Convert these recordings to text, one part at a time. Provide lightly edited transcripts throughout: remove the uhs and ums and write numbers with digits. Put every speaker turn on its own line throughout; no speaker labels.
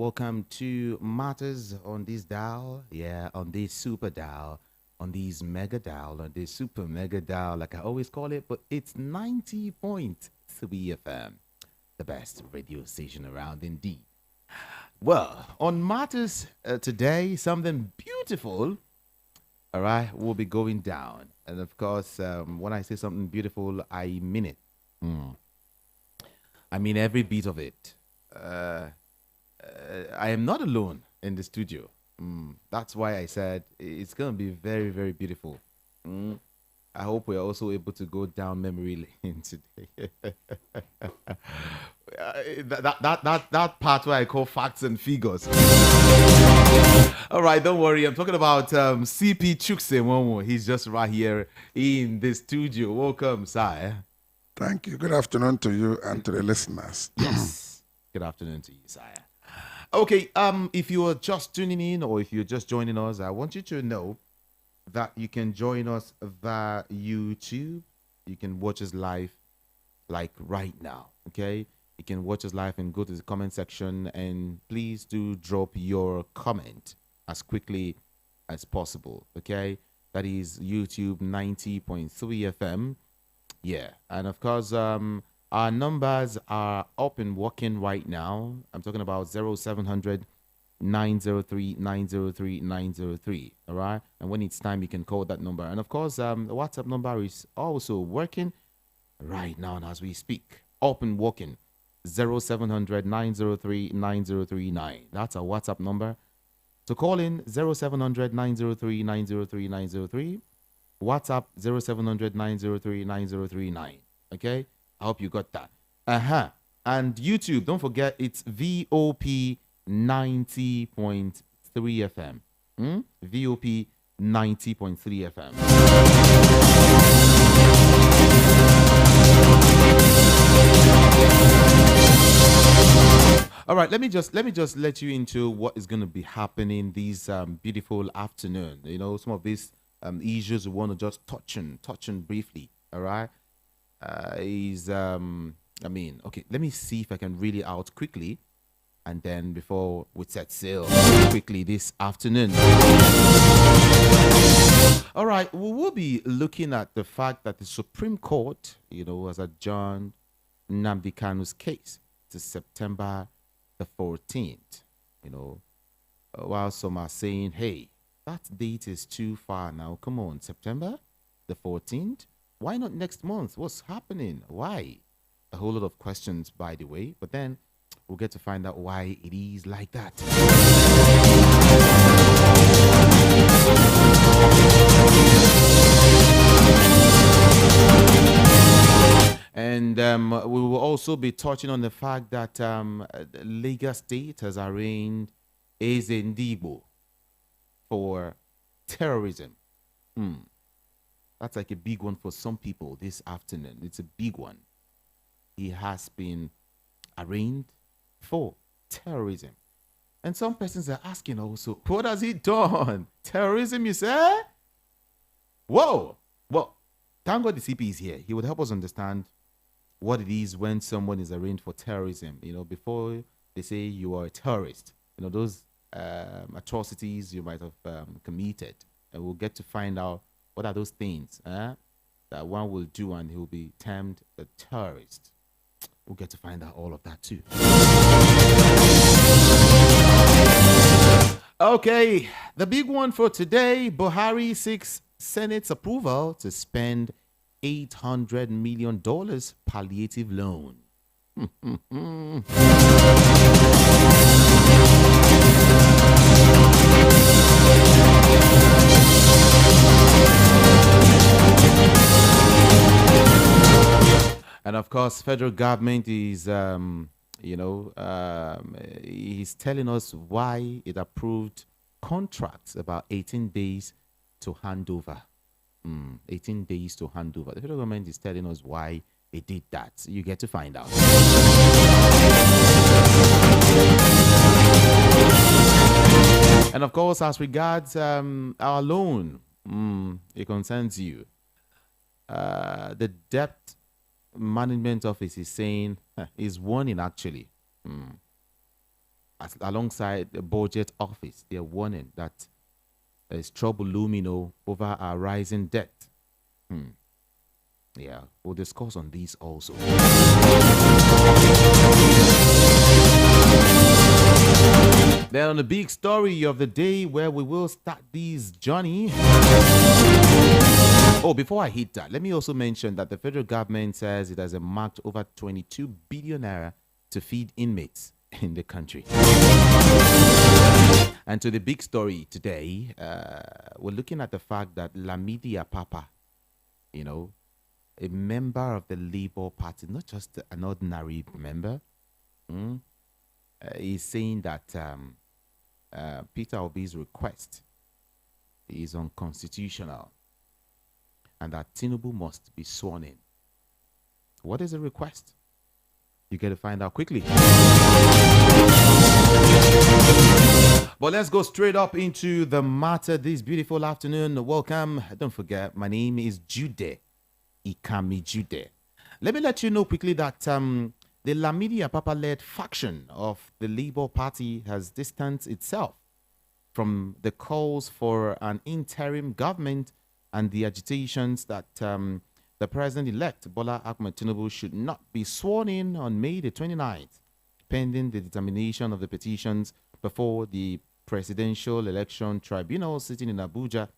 Welcome to Matters on this dial. Yeah, on this super dial, on this mega dial, on this super mega dial, like I always call it, but it's 90.3 FM, the best radio station around indeed. Well, on Matters today, something beautiful, all right, will be going down. And of course, when I say something beautiful, I mean it. Mm. I mean every bit of it. I am not alone in the studio. That's why I said it's going to be very, very beautiful. Mm. I hope we're also able to go down memory lane today. That part where I call facts and figures. All right, don't worry. I'm talking about CP Chukse Momo. He's just right here in the studio. Welcome, sir.
Thank you. Good afternoon to you and to the listeners.
Yes. Good afternoon to you, sire. Okay, if you are just tuning in or if you're just joining us, I want you to know that you can join us via YouTube. You can watch us live like right now. Okay. You can watch us live and go to the comment section and please do drop your comment as quickly as possible. Okay. That is YouTube 90.3 FM. Yeah. And of course, our numbers are up and working right now. I'm talking about 0700 903 903 903. All right. And when it's time, you can call that number. And of course, the WhatsApp number is also working right now as we speak. Up and working. 0700 903 9039. That's our WhatsApp number. So call in 0700 903 903 903. WhatsApp 0700 903 9039. Okay? I hope you got that. And YouTube, don't forget it's VOP 90.3 FM. VOP 90.3 FM. All right, let me just let you into what is going to be happening this beautiful afternoon. You know, some of these issues we want to just touch on briefly. All right, okay, let me see if I can read it out quickly, and then before we set sail quickly this afternoon. All right, we will be looking at the fact that the Supreme Court, you know, has adjourned Nnamdi Kanu's case to September the 14th. You know, while some are saying, hey, that date is too far now. Come on, September the 14th? Why not next month? What's happening? Why? A whole lot of questions, by the way. But then we'll get to find out why it is like that. And we will also be touching on the fact that Lagos State has arraigned Eze Ndigbo for terrorism. That's like a big one for some people this afternoon. It's a big one. He has been arraigned for terrorism. And some persons are asking also, what has he done? Terrorism, you say? Whoa. Well, thank God the CP is here. He would help us understand what it is when someone is arraigned for terrorism. You know, before they say you are a terrorist, you know, those atrocities you might have committed. And we'll get to find out what are those things that one will do and he'll be termed a terrorist. We'll get to find out all of that too. Okay, the big one for today, Buhari seeks Senate's approval to spend $800 million palliative loan. And of course, federal government is, he's telling us why it approved contracts about 18 days to hand over. 18 days to hand over. The federal government is telling us why it did that. You get to find out. And of course, as regards our loan, it concerns you. The debt management office is saying is warning actually. alongside the budget office, they're warning that there's trouble looming over our rising debt. Yeah, we'll discuss on these also. Then on the big story of the day where we will start this journey. Oh, before I hit that, let me also mention that the federal government says it has earmarked over 22 billion naira to feed inmates in the country. And to the big story today, we're looking at the fact that Lamidi Apapa, a member of the Labour Party, not just an ordinary member, is saying that Peter Obi's request is unconstitutional and that Tinubu must be sworn in. What is the request? You get to find out quickly. But let's go straight up into the matter this beautiful afternoon. Welcome. Don't forget, my name is Jude Ikami Jude. Let me let you know quickly that the Lamidi Apapa-led faction of the Labour Party has distanced itself from the calls for an interim government and the agitations that the president-elect Bola Ahmed Tinubu should not be sworn in on May the 29th, pending the determination of the petitions before the Presidential Election Tribunal sitting in Abuja.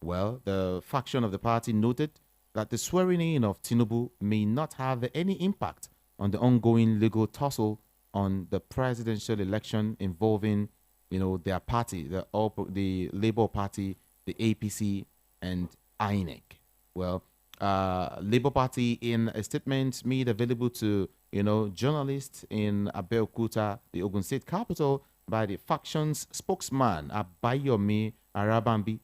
Well, the faction of the party noted that the swearing in of Tinubu may not have any impact on the ongoing legal tussle on the presidential election involving, their party, the Labour Party, the APC, and INEC. Well, Labour Party, in a statement made available to journalists in Abeokuta, the Ogun State capital, by the faction's spokesman Abayomi Arabambi,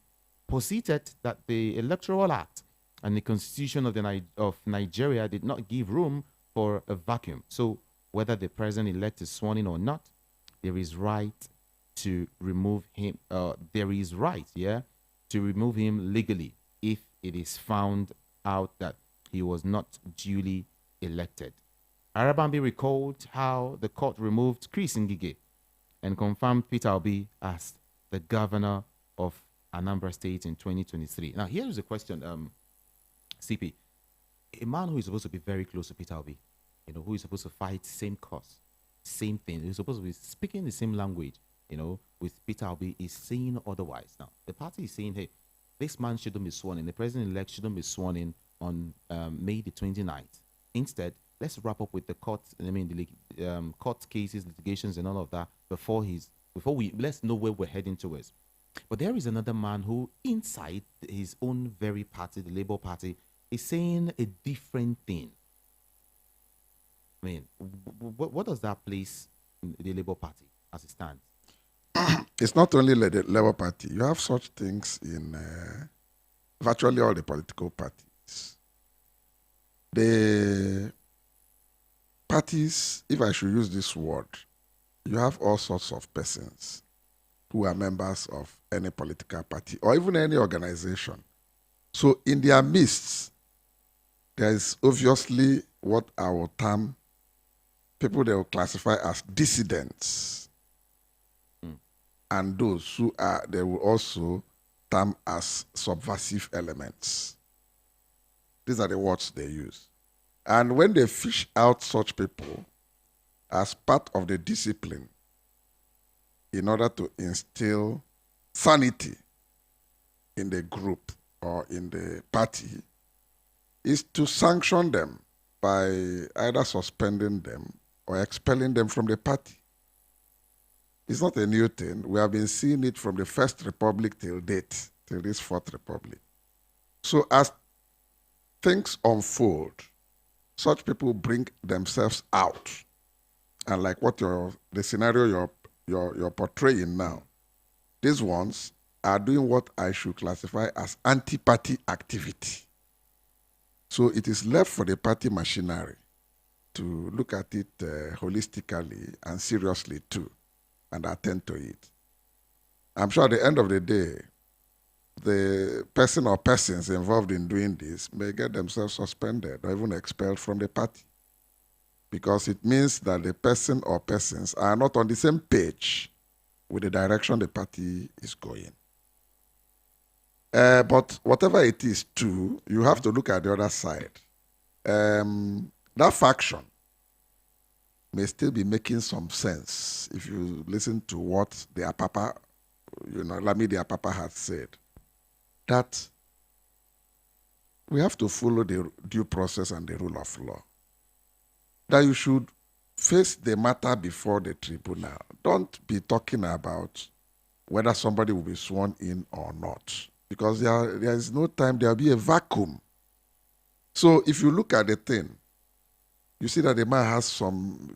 posited that the Electoral Act and the Constitution of Nigeria did not give room for a vacuum. So whether the president-elect is sworn in or not, there is right to remove him. There is right, to remove him legally if it is found out that he was not duly elected. Arabambi recalled how the court removed Chris Ngige and confirmed Peter Obi as the governor of Anambra State in 2023. Now, here is a question, CP. A man who is supposed to be very close to Peter Obi, who is supposed to fight same cause, same thing, who's supposed to be speaking the same language, with Peter Obi, is saying otherwise. Now, the party is saying, hey, this man shouldn't be sworn in. The president-elect shouldn't be sworn in on May the 29th. Instead, let's wrap up with the court, court cases, litigations, and all of that let's know where we're heading towards. But there is another man who, inside his own very party, the Labour Party, is saying a different thing. I mean, what does that place in the Labour Party as it stands?
It's not only the Labour Party. You have such things in virtually all the political parties. The parties, if I should use this word, you have all sorts of persons who are members of any political party or even any organization. So in their midst, there is obviously what I will term people they will classify as dissidents. And those who are, they will also term as subversive elements. These are the words they use. And when they fish out such people as part of the discipline in order to instill sanity in the group or in the party, is to sanction them by either suspending them or expelling them from the party. It's not a new thing. We have been seeing it from the First Republic till date, till this Fourth Republic. So as things unfold, such people bring themselves out. And like what the scenario you're portraying now, these ones are doing what I should classify as anti-party activity. So it is left for the party machinery to look at it holistically and seriously too, and attend to it. I'm sure at the end of the day, the person or persons involved in doing this may get themselves suspended or even expelled from the party. because it means that the person or persons are not on the same page with the direction the party is going. But whatever it is, too, you have to look at the other side. That faction may still be making some sense if you listen to what the Apapa, Lamidi Apapa had said, that we have to follow the due process and the rule of law. That you should face the matter before the tribunal. Don't be talking about whether somebody will be sworn in or not, because there is no time, there will be a vacuum. So if you look at the thing, you see that the man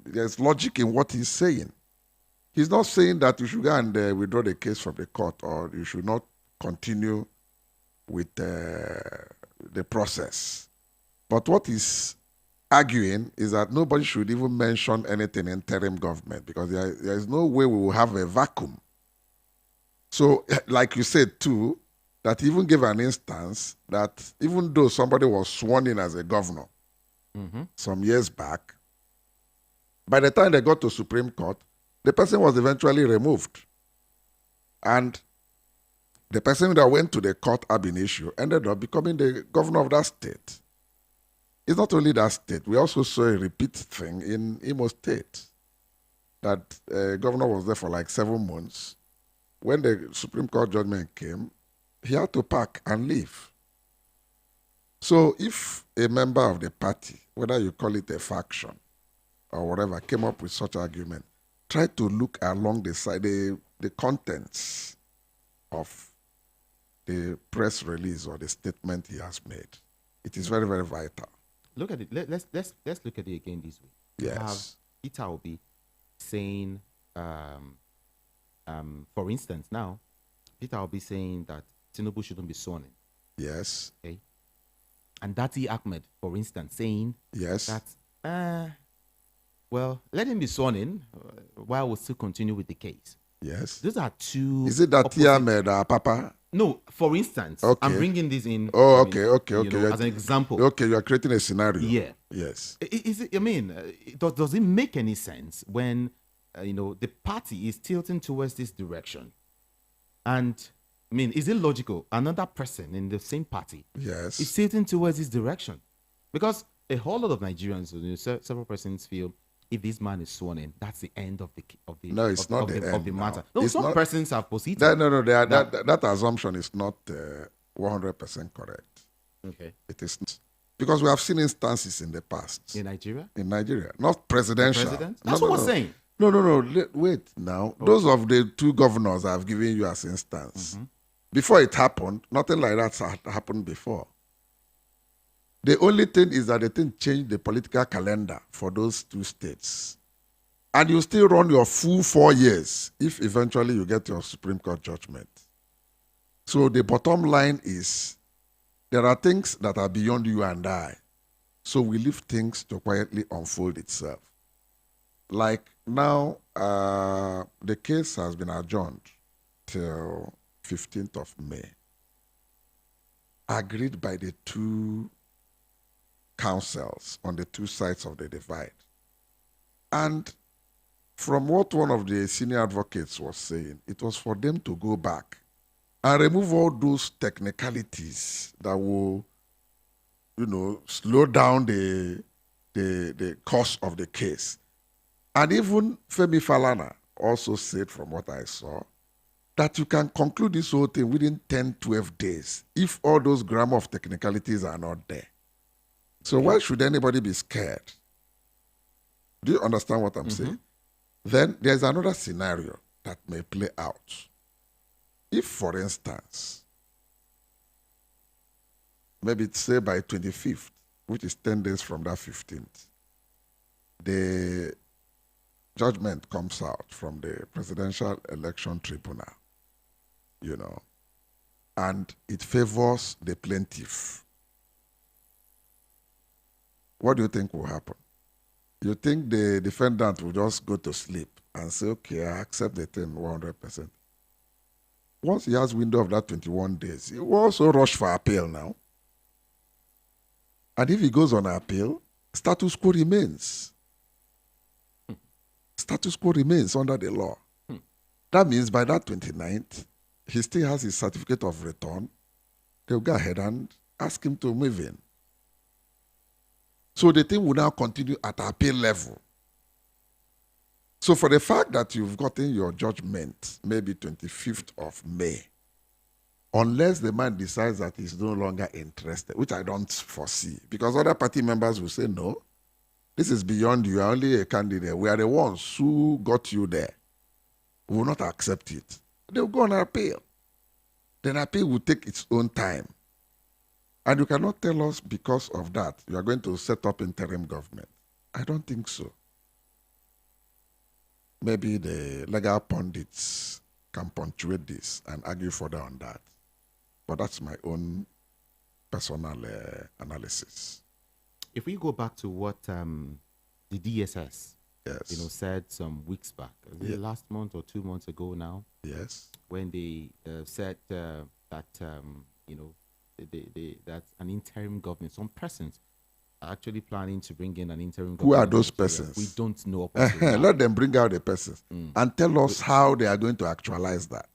there's logic in what he's saying. He's not saying that you should go and withdraw the case from the court, or you should not continue with the process. But what he's arguing is that nobody should even mention anything interim government, because there is no way we will have a vacuum. So, like you said too, that he even gave an instance that even though somebody was sworn in as a governor some years back, by the time they got to Supreme Court, the person was eventually removed. And the person that went to the court ab initio ended up becoming the governor of that state. It's not only that state. We also saw a repeat thing in Imo State, that governor was there for like 7 months. When the Supreme Court judgment came, he had to pack and leave. So if a member of the party, whether you call it a faction or whatever, came up with such argument, try to look along the side, the contents of the press release or the statement he has made. It is very, very vital.
Look at it. Let's look at it again this way.
Yes.
You have Peter Obi saying, for instance, now Peter Obi saying that Tinubu shouldn't be sworn in.
Yes.
Okay. And Dati Ahmed, for instance, saying
Yes.
that well, let him be sworn in while we still continue with the case.
Yes.
Those are two.
Is it that Ahmed Apapa?
No, for instance,
Okay.
I'm bringing this in.
Oh,
I
okay,
mean,
okay,
you
okay.
know, as an example.
Okay, you are creating a scenario.
Yeah.
Yes.
Is it? I mean, does it make any sense when the party is tilting towards this direction? And I mean, is it logical? Another person in the same party
Yes.
is tilting towards this direction, because a whole lot of Nigerians, several persons feel if this man is sworn in, that's the end of the
No, it's not the
of the
end
matter.
now.
No,
It's
some
not-
persons have proceeded.
That assumption is not 100% correct.
Okay.
It is not. Because we have seen instances in the past
In Nigeria,
in Nigeria, not presidential.
president. That's what I'm saying.
No. Wait now. Those of the two governors I've given you as instance, before it happened, nothing like that had happened before. The only thing is that the thing changed the political calendar for those two states. And you still run your full 4 years if eventually you get your Supreme Court judgment. So the bottom line is there are things that are beyond you and I. So we leave things to quietly unfold itself. Like now, the case has been adjourned till 15th of May. Agreed by the two councils on the two sides of the divide. And from what one of the senior advocates was saying, it was for them to go back and remove all those technicalities that will, slow down the course of the case. And even Femi Falana also said, from what I saw, that you can conclude this whole thing within 10, 12 days if all those grammar of technicalities are not there. So why should anybody be scared? Do you understand what I'm saying? Then there's another scenario that may play out. If, for instance, maybe say by 25th, which is 10 days from that 15th, the judgment comes out from the Presidential Election Tribunal, and it favors the plaintiff. What do you think will happen? You think the defendant will just go to sleep and say, okay, I accept the thing 100%. Once he has window of that 21 days, he will also rush for appeal now. And if he goes on appeal, status quo remains. Status quo remains under the law. That means by that 29th, he still has his certificate of return. They'll go ahead and ask him to move in. So the thing will now continue at appeal level. So for the fact that you've gotten your judgment, maybe 25th of May, unless the man decides that he's no longer interested, which I don't foresee, because other party members will say, no, this is beyond you, you're only a candidate. We are the ones who got you there. We will not accept it. They'll go on appeal. Then appeal will take its own time. And you cannot tell us because of that, you are going to set up interim government. I don't think so. Maybe the legal pundits can punctuate this and argue further on that. But that's my own personal analysis.
If we go back to what the DSS,
Yes.
said some weeks back, last month or 2 months ago now,
Yes.
when they said that that an interim government, some persons are actually planning to bring in an interim government.
Who are those
in Nigeria.
persons?
We don't know. Up until now.
Let them bring out the persons and tell us how they are going to actualize that.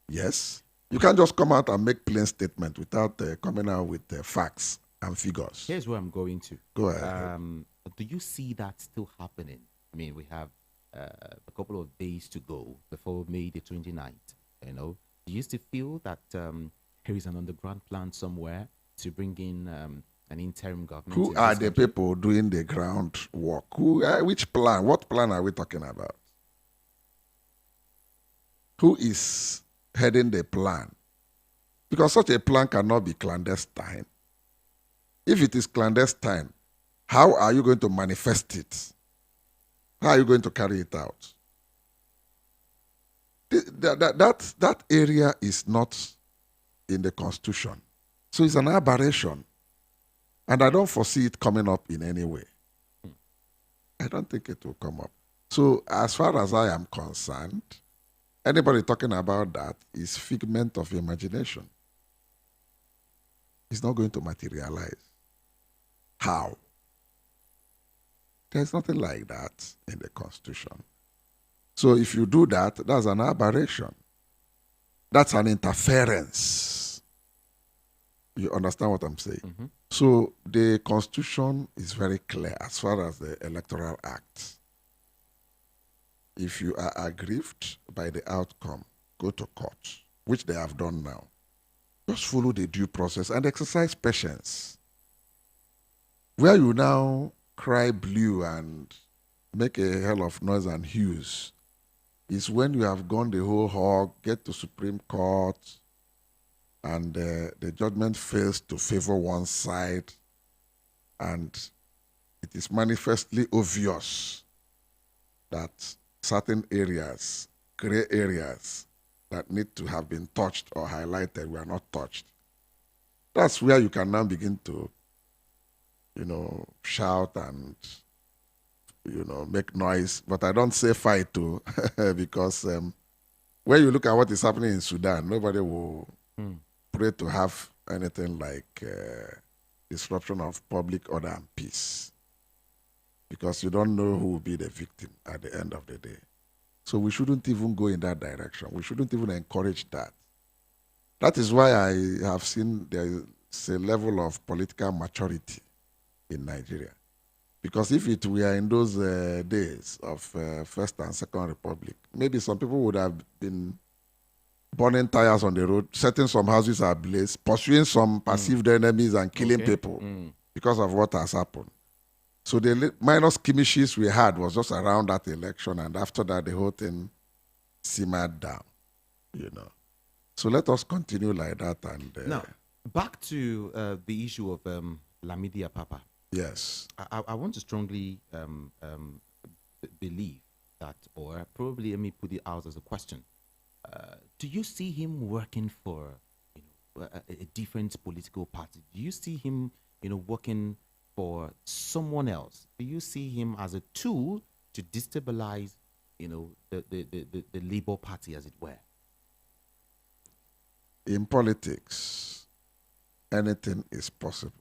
Yes. You can't just come out and make plain statement without coming out with facts and figures.
Here's where I'm going to.
Go ahead.
Do you see that still happening? I mean, we have a couple of days to go before May the 29th. Do you still feel that there is an underground plan somewhere to bring in an interim government?
Who are the people doing the ground work? Which plan? What plan are we talking about? Who is heading the plan? Because such a plan cannot be clandestine. If it is clandestine, how are you going to manifest it? How are you going to carry it out? That area is not in the Constitution. So it's an aberration. And I don't foresee it coming up in any way. I don't think it will come up. So as far as I am concerned, anybody talking about that is figment of imagination. It's not going to materialize. How? There's nothing like that in the Constitution. So if you do that, that's an aberration. That's an interference. You understand what I'm saying?
Mm-hmm.
So the Constitution is very clear as far as the Electoral Act. If you are aggrieved by the outcome, go to court, which they have done now. Just follow the due process and exercise patience. Where you now cry blue and make a hell of noise and hues is when you have gone the whole hog, get to Supreme Court, and the judgment fails to favor one side, and it is manifestly obvious that certain areas, gray areas that need to have been touched or highlighted were not touched. That's where you can now begin to, shout and, make noise. But I don't say fight too, because when you look at what is happening in Sudan, nobody will pray to have anything like disruption of public order and peace, because you don't know who will be the victim at the end of the day. So we shouldn't even go in that direction. We shouldn't even encourage that. That is why I have seen there is a level of political maturity in Nigeria. Because if it were in those days of First and Second Republic, maybe some people would have been burning tires on the road, setting some houses ablaze, pursuing some perceived enemies and killing people because of what has happened. So the minor skirmishes we had was just around that election, and after that, the whole thing simmered down, So let us continue like that. And
now, back to the issue of Lamidi Apapa.
Yes.
I want to strongly believe that, or probably let me put it out as a question. Do you see him working for a different political party? Do you see him working for someone else? Do you see him as a tool to destabilize the Labour Party, as it were?
In politics, anything is possible.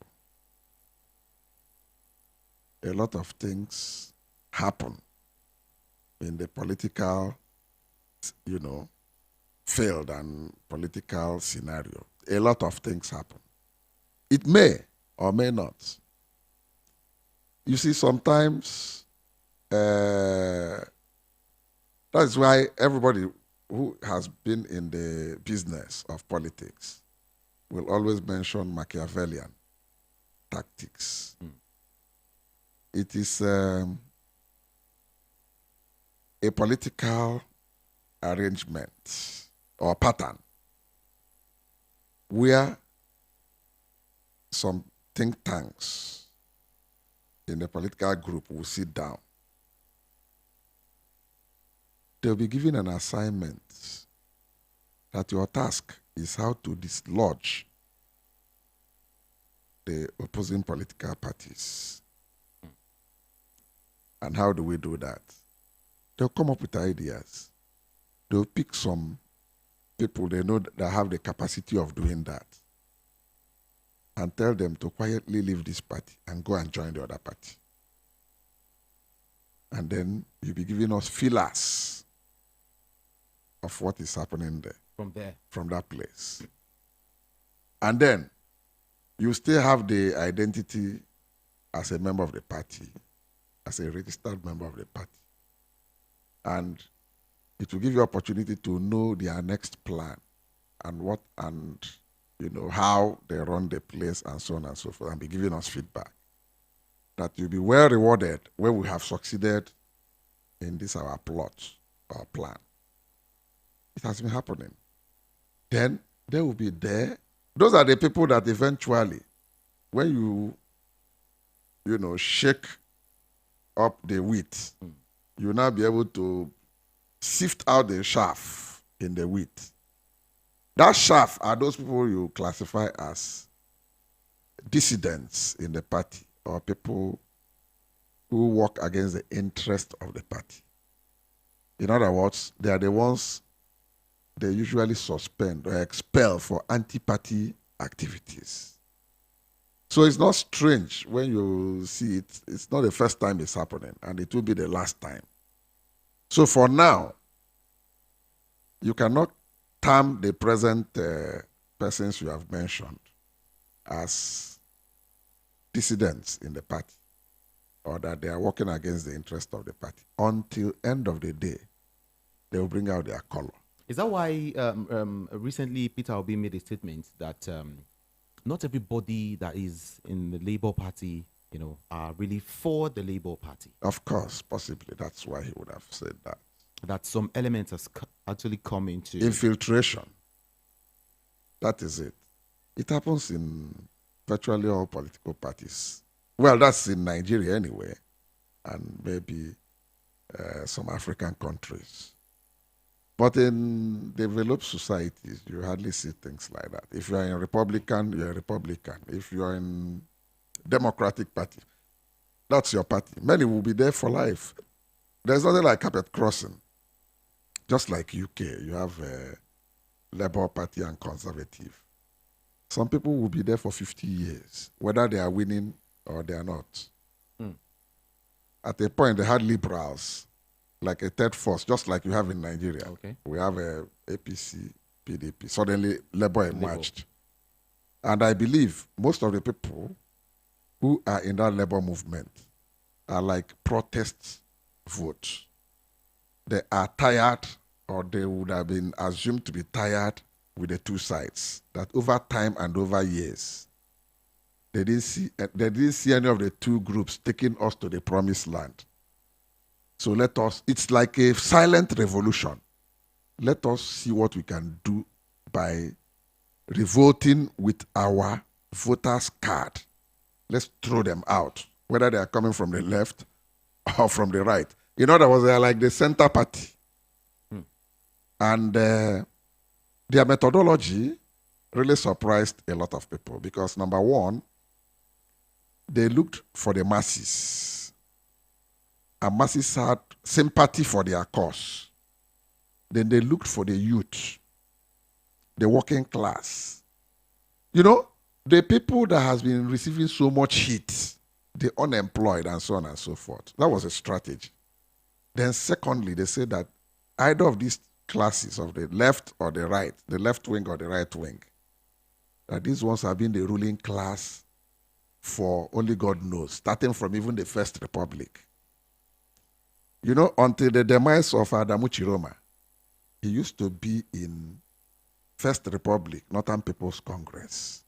A lot of things happen in the political, field and political scenario, a lot of things happen. It may or may not. You see, sometimes that's why everybody who has been in the business of politics will always mention Machiavellian tactics. It is a political arrangement or pattern where some think tanks in the political group will sit down. They'll be given an assignment that your task is how to dislodge the opposing political parties. And how do we do that? They'll come up with ideas. They'll pick some people they know that have the capacity of doing that and tell them to quietly leave this party and go and join the other party. And then you'll be giving us feelers of what is happening there. From that place. And then you still have the identity as a member of the party, as a registered member of the party. And it will give you opportunity to know their next plan and how they run the place and so on and so forth, and be giving us feedback. That you'll be well rewarded when we have succeeded in this our plot or plan. It has been happening. Then they will be there. Those are the people that eventually, when you shake up the wheat, you'll now be able to sift out the chaff in the wheat. That chaff are those people you classify as dissidents in the party or people who work against the interest of the party. In other words, they are the ones they usually suspend or expel for anti-party activities. So it's not strange when you see it. It's not the first time it's happening, and it will be the last time. So for now, you cannot term the present persons you have mentioned as dissidents in the party, or that they are working against the interest of the party. Until end of the day, they will bring out their color.
Is that why recently Peter Obi made a statement that not everybody that is in the Labour Party, are really for the Labour Party?
Of course, possibly. That's why he would have said that.
That some elements has actually come into
infiltration. That is it. It happens in virtually all political parties. Well, that's in Nigeria anyway, and maybe some African countries. But in developed societies, you hardly see things like that. If you are a Republican, you're a Republican. If you are in Democratic Party, that's your party. Many will be there for life. There's nothing like carpet crossing. Just like UK, you have a Labour Party and Conservative. Some people will be there for 50 years, whether they are winning or they are not. At a point, they had liberals, like a third force, just like you have in Nigeria.
Okay.
We have a APC, PDP. Suddenly, Labour emerged. And I believe most of the people who are in that Labour movement are like protest votes. They are tired, or they would have been assumed to be tired with the two sides. That over time and over years, they didn't see any of the two groups taking us to the promised land. So it's like a silent revolution. Let us see what we can do by revolting with our voters' card. Let's throw them out, whether they are coming from the left or from the right. In other words, they are like the center party. And their methodology really surprised a lot of people because, number one, they looked for the masses. And masses had sympathy for their cause. Then they looked for the youth, the working class. The people that has been receiving so much heat, the unemployed and so on and so forth. That was a strategy. Then secondly, they say that either of these classes of the left or the right, the left wing or the right wing, that these ones have been the ruling class for only God knows, starting from even the First Republic. You know, until the demise of Adamu Chiroma, he used to be in First Republic, Northern People's Congress.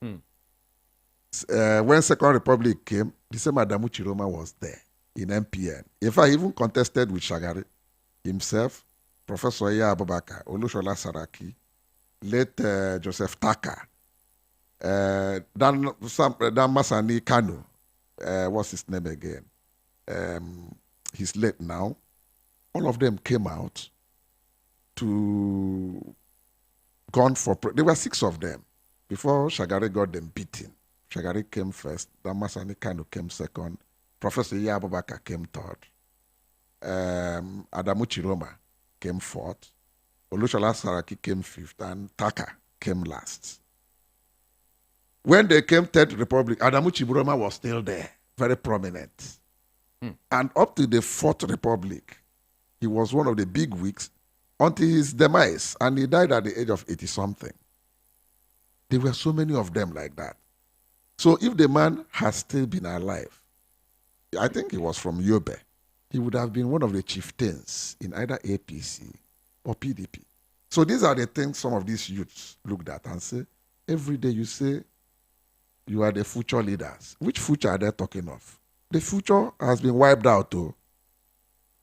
When Second Republic came, the same Adamu Chiroma was there in MPN. In fact, he even contested with Shagari himself, Professor Iya Abubakar, Olushola Saraki, late Joseph Taka, Dan Masani Kanu, what's his name again? He's late now. All of them came out to gone for. There were 6 of them before Shagari got them beaten. Shagari came first. Dan Masani Kanu came second. Professor Iya Abubakar came third. Adamu Chiroma came fourth. Olushola Saraki came fifth, and Taka came last. When they came Third Republic, Adamu Chiroma was still there, very prominent. And up to the Fourth Republic, he was one of the big wigs until his demise, and he died at the age of 80-something. There were so many of them like that. So if the man has still been alive, I think he was from Yobe, he would have been one of the chieftains in either APC or PDP. So these are the things some of these youths looked at and say, every day you say you are the future leaders. Which future are they talking of? The future has been wiped out too.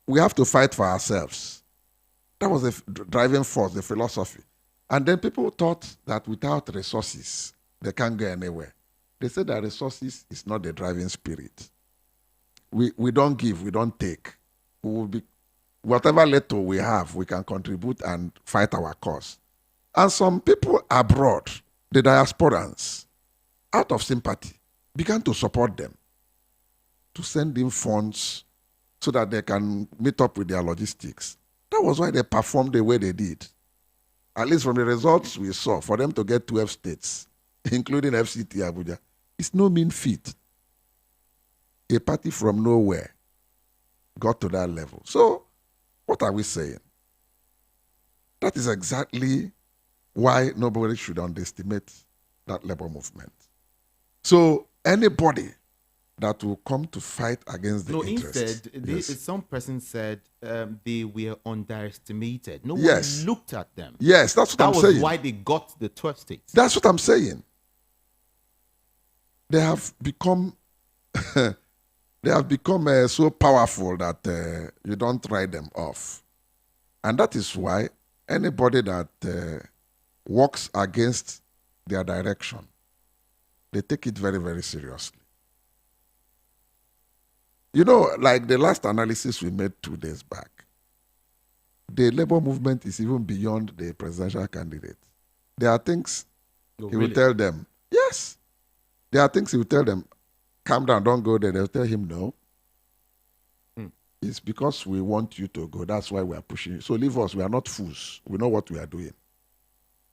We have to fight for ourselves. That was the driving force, the philosophy. And then people thought that without resources, they can't go anywhere. They said that resources is not the driving spirit. We don't give, we don't take. We will be, whatever little we have, we can contribute and fight our cause. And some people abroad, the diasporans, out of sympathy, began to support them, to send in funds so that they can meet up with their logistics. That was why they performed the way they did. At least from the results we saw, for them to get 12 states, including FCT Abuja, it's no mean feat. A party from nowhere got to that level. So, what are we saying? That is exactly why nobody should underestimate that labor movement. So, anybody that will come to fight against the interests.
Instead, some person said they were underestimated. No
Yes.
one looked at them.
Yes, that's what I'm saying.
That was why they got the 12 states.
That's what I'm saying. They have become so powerful that you don't write them off. And that is why anybody that works against their direction, they take it very, very seriously. You know, like the last analysis we made 2 days back, the labor movement is even beyond the presidential candidate. There are things he will tell them. Yes. There are things he will tell them, calm down, don't go there. They'll tell him no. It's because we want you to go. That's why we are pushing you. So leave us. We are not fools. We know what we are doing.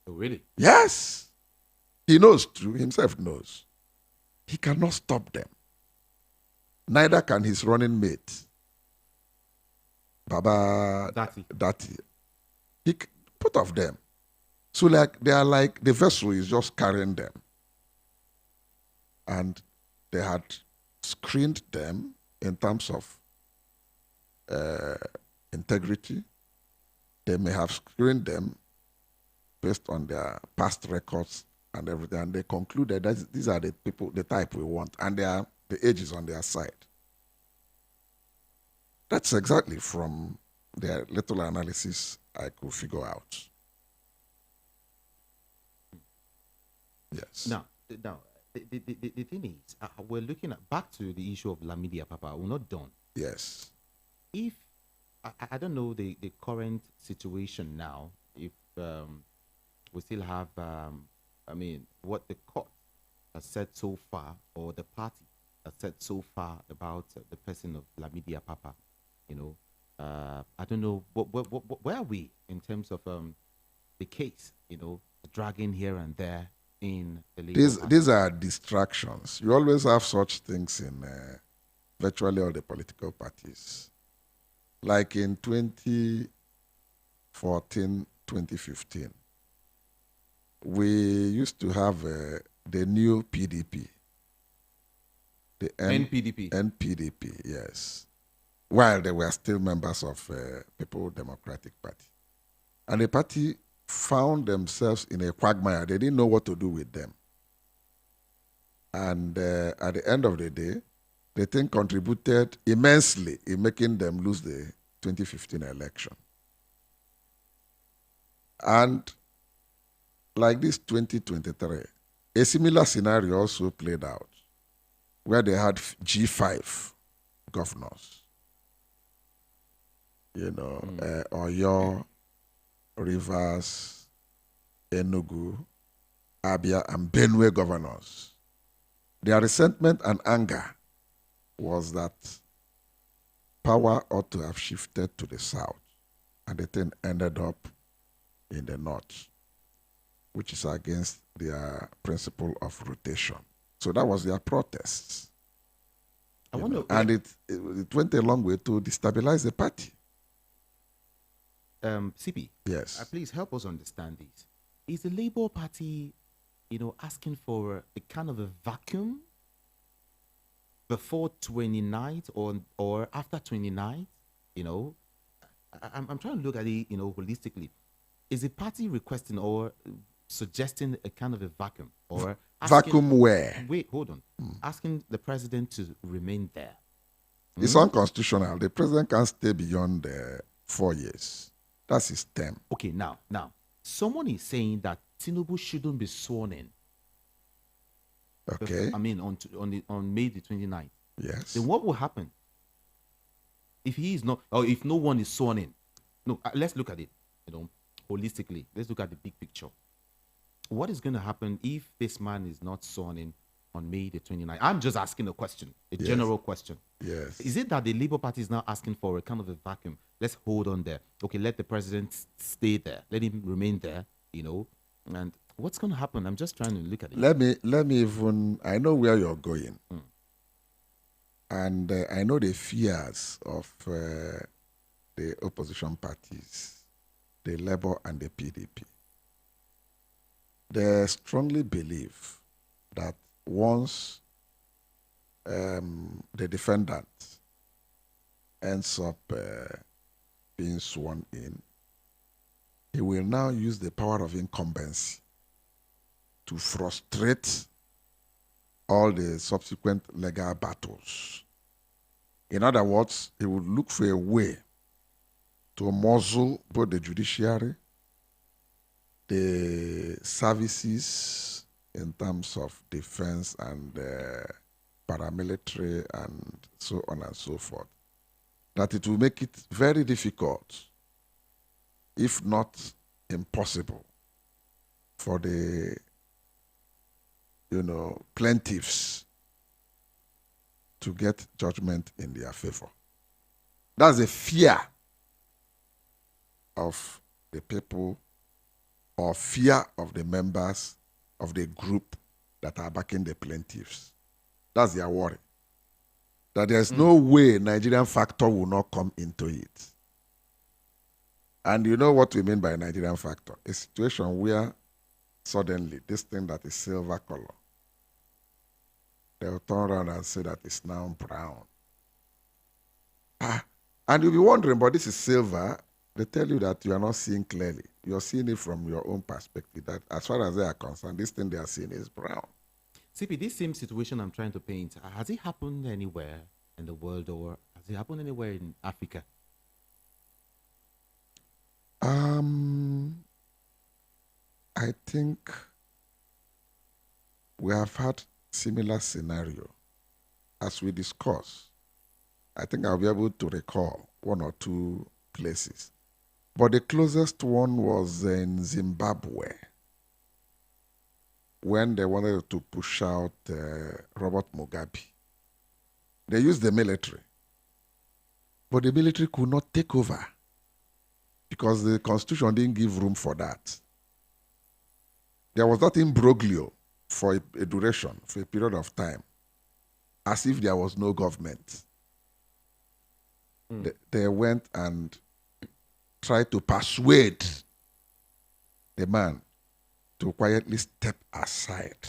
Oh, really?
Yes. He knows too. Himself knows. He cannot stop them. Neither can his running mate, Baba Dati. Both of them. So like they are like the vessel is just carrying them. And they had screened them in terms of integrity. They may have screened them based on their past records and everything. And they concluded that these are the people, the type we want. And the age is on their side. That's exactly from their little analysis I could figure out. Yes.
Now, the thing is, we're looking at back to the issue of Lamidi Apapa. We're not done.
Yes.
If I don't know the current situation now, if we still have, what the court has said so far, or the party has said so far about the person of Lamidi Apapa, I don't know where are we in terms of the case, dragging here and there in the legal.
These are distractions. You always have such things in virtually all the political parties. Like in 2014, 2015, we used to have the new PDP, the
NPDP.
NPDP, yes, while they were still members of People Democratic Party. And the party found themselves in a quagmire. They didn't know what to do with them. And at the end of the day, the thing contributed immensely in making them lose the 2015 election. And like this 2023, a similar scenario also played out, where they had G5 governors. Oyo, Rivers, Enugu, Abia, and Benue governors. Their resentment and anger was that power ought to have shifted to the south, and the thing ended up in the north, which is against their principle of rotation. So that was their protests. And it went a long way to destabilize the party.
CP,
yes.
Please help us understand this. Is the Labour Party, asking for a kind of a vacuum before 29th or after 29th? I'm trying to look at it, holistically. Is the party requesting or suggesting a kind of a vacuum or
vacuum where?
Wait, hold on. Asking the president to remain there.
It's unconstitutional. The president can't stay beyond 4 years. That's his term.
Okay, now, someone is saying that Tinubu shouldn't be sworn in.
Okay.
I mean, on May the 29th.
Yes.
Then what will happen if he is not, or if no one is sworn in? No, let's look at it, holistically. Let's look at the big picture. What is going to happen if this man is not sworn in on May the 29th? I'm just asking a question, a general question.
Yes.
Is it that the Labour Party is now asking for a kind of a vacuum? Let's hold on there. Okay, let the president stay there. Let him remain there, and what's going to happen? I'm just trying to look at it.
Let me even, I know where you're going. And I know the fears of the opposition parties, the Labour and the PDP. They strongly believe that once the defendant ends up being sworn in, he will now use the power of incumbency to frustrate all the subsequent legal battles. In other words, he would look for a way to muzzle both the judiciary, the services in terms of defense and paramilitary and so on and so forth. That it will make it very difficult, if not impossible, for the plaintiffs to get judgment in their favor. That's a fear of the people or fear of the members of the group that are backing the plaintiffs. That's their worry. That there's no way Nigerian factor will not come into it. And you know what we mean by Nigerian factor? A situation where suddenly this thing that is silver color, they'll turn around and say that it's now brown. And you'll be wondering, but this is silver. They tell you that you are not seeing clearly. You're seeing it from your own perspective, that as far as they are concerned, this thing they are seeing is brown.
CP, this same situation I'm trying to paint, has it happened anywhere in the world, or has it happened anywhere in Africa?
I think we have had similar scenario as we discuss. I think I'll be able to recall one or two places. But the closest one was in Zimbabwe, when they wanted to push out Robert Mugabe. They used the military. But the military could not take over because the constitution didn't give room for that. There was that imbroglio for a duration, for a period of time, as if there was no government. they went and tried to persuade the man to quietly step aside.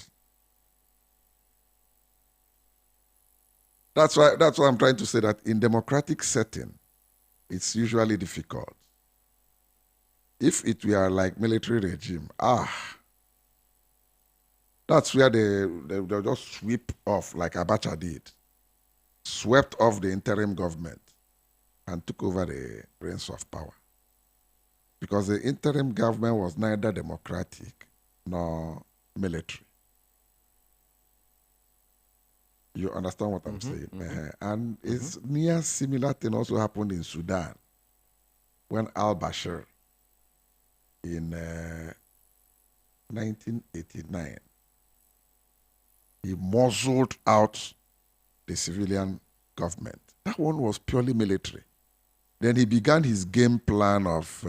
That's why I'm trying to say that in democratic setting, it's usually difficult. If it were like military regime, that's where they'll just sweep off like Abacha did. Swept off the interim government and took over the reins of power. Because the interim government was neither democratic nor military. You understand what I'm saying? And it's near similar thing also happened in Sudan when al-Bashir in 1989, he muzzled out the civilian government. That one was purely military. Then he began his game plan of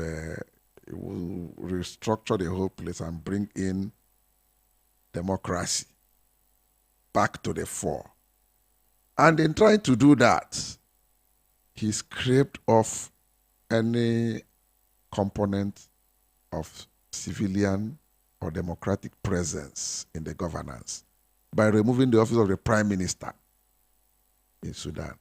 he will restructure the whole place and bring in democracy back to the fore. And in trying to do that, he scraped off any component of civilian or democratic presence in the governance by removing the office of the prime minister in Sudan.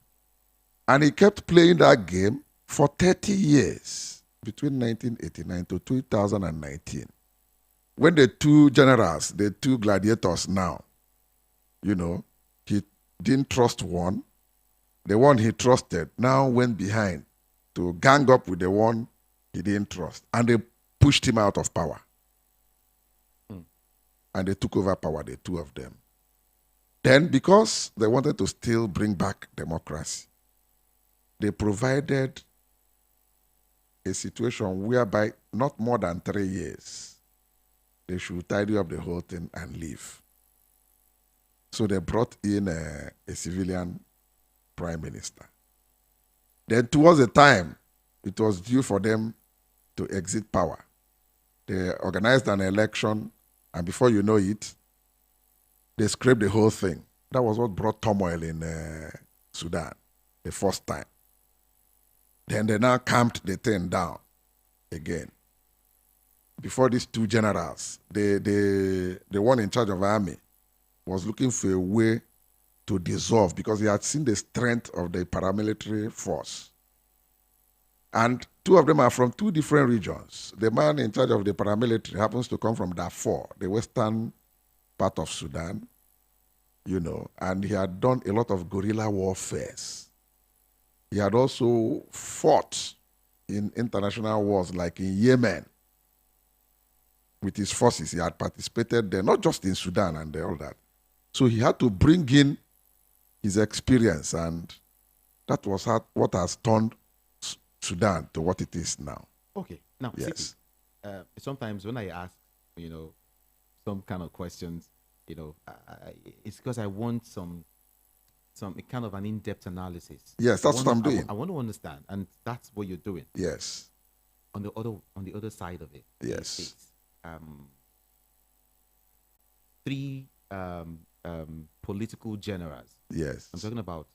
And he kept playing that game for 30 years, between 1989 to 2019. When the two generals, the two gladiators now, he didn't trust one. The one he trusted now went behind to gang up with the one he didn't trust. And they pushed him out of power. And they took over power, the two of them. Then, because they wanted to still bring back democracy, they provided a situation whereby not more than 3 years, they should tidy up the whole thing and leave. So they brought in a civilian prime minister. Then towards the time it was due for them to exit power, they organized an election, and before you know it, they scraped the whole thing. That was what brought turmoil in Sudan the first time. Then they now calmed the thing down again. Before these two generals, the one in charge of army was looking for a way to dissolve because he had seen the strength of the paramilitary force. And two of them are from two different regions. The man in charge of the paramilitary happens to come from Darfur, the western part of Sudan, and he had done a lot of guerrilla warfare. He had also fought in international wars like in Yemen with his forces. He had participated there, not just in Sudan and all that. So he had to bring in his experience, and that was what has turned Sudan to what it is now.
Okay. Now,
yes.
Sometimes when I ask, some kind of questions, it's because I want some kind of an in-depth analysis.
Yes, that's what I'm doing.
I want to understand, and that's what you're doing.
Yes.
On the other side of it.
Yes.
Is, three political generals.
Yes.
I'm talking about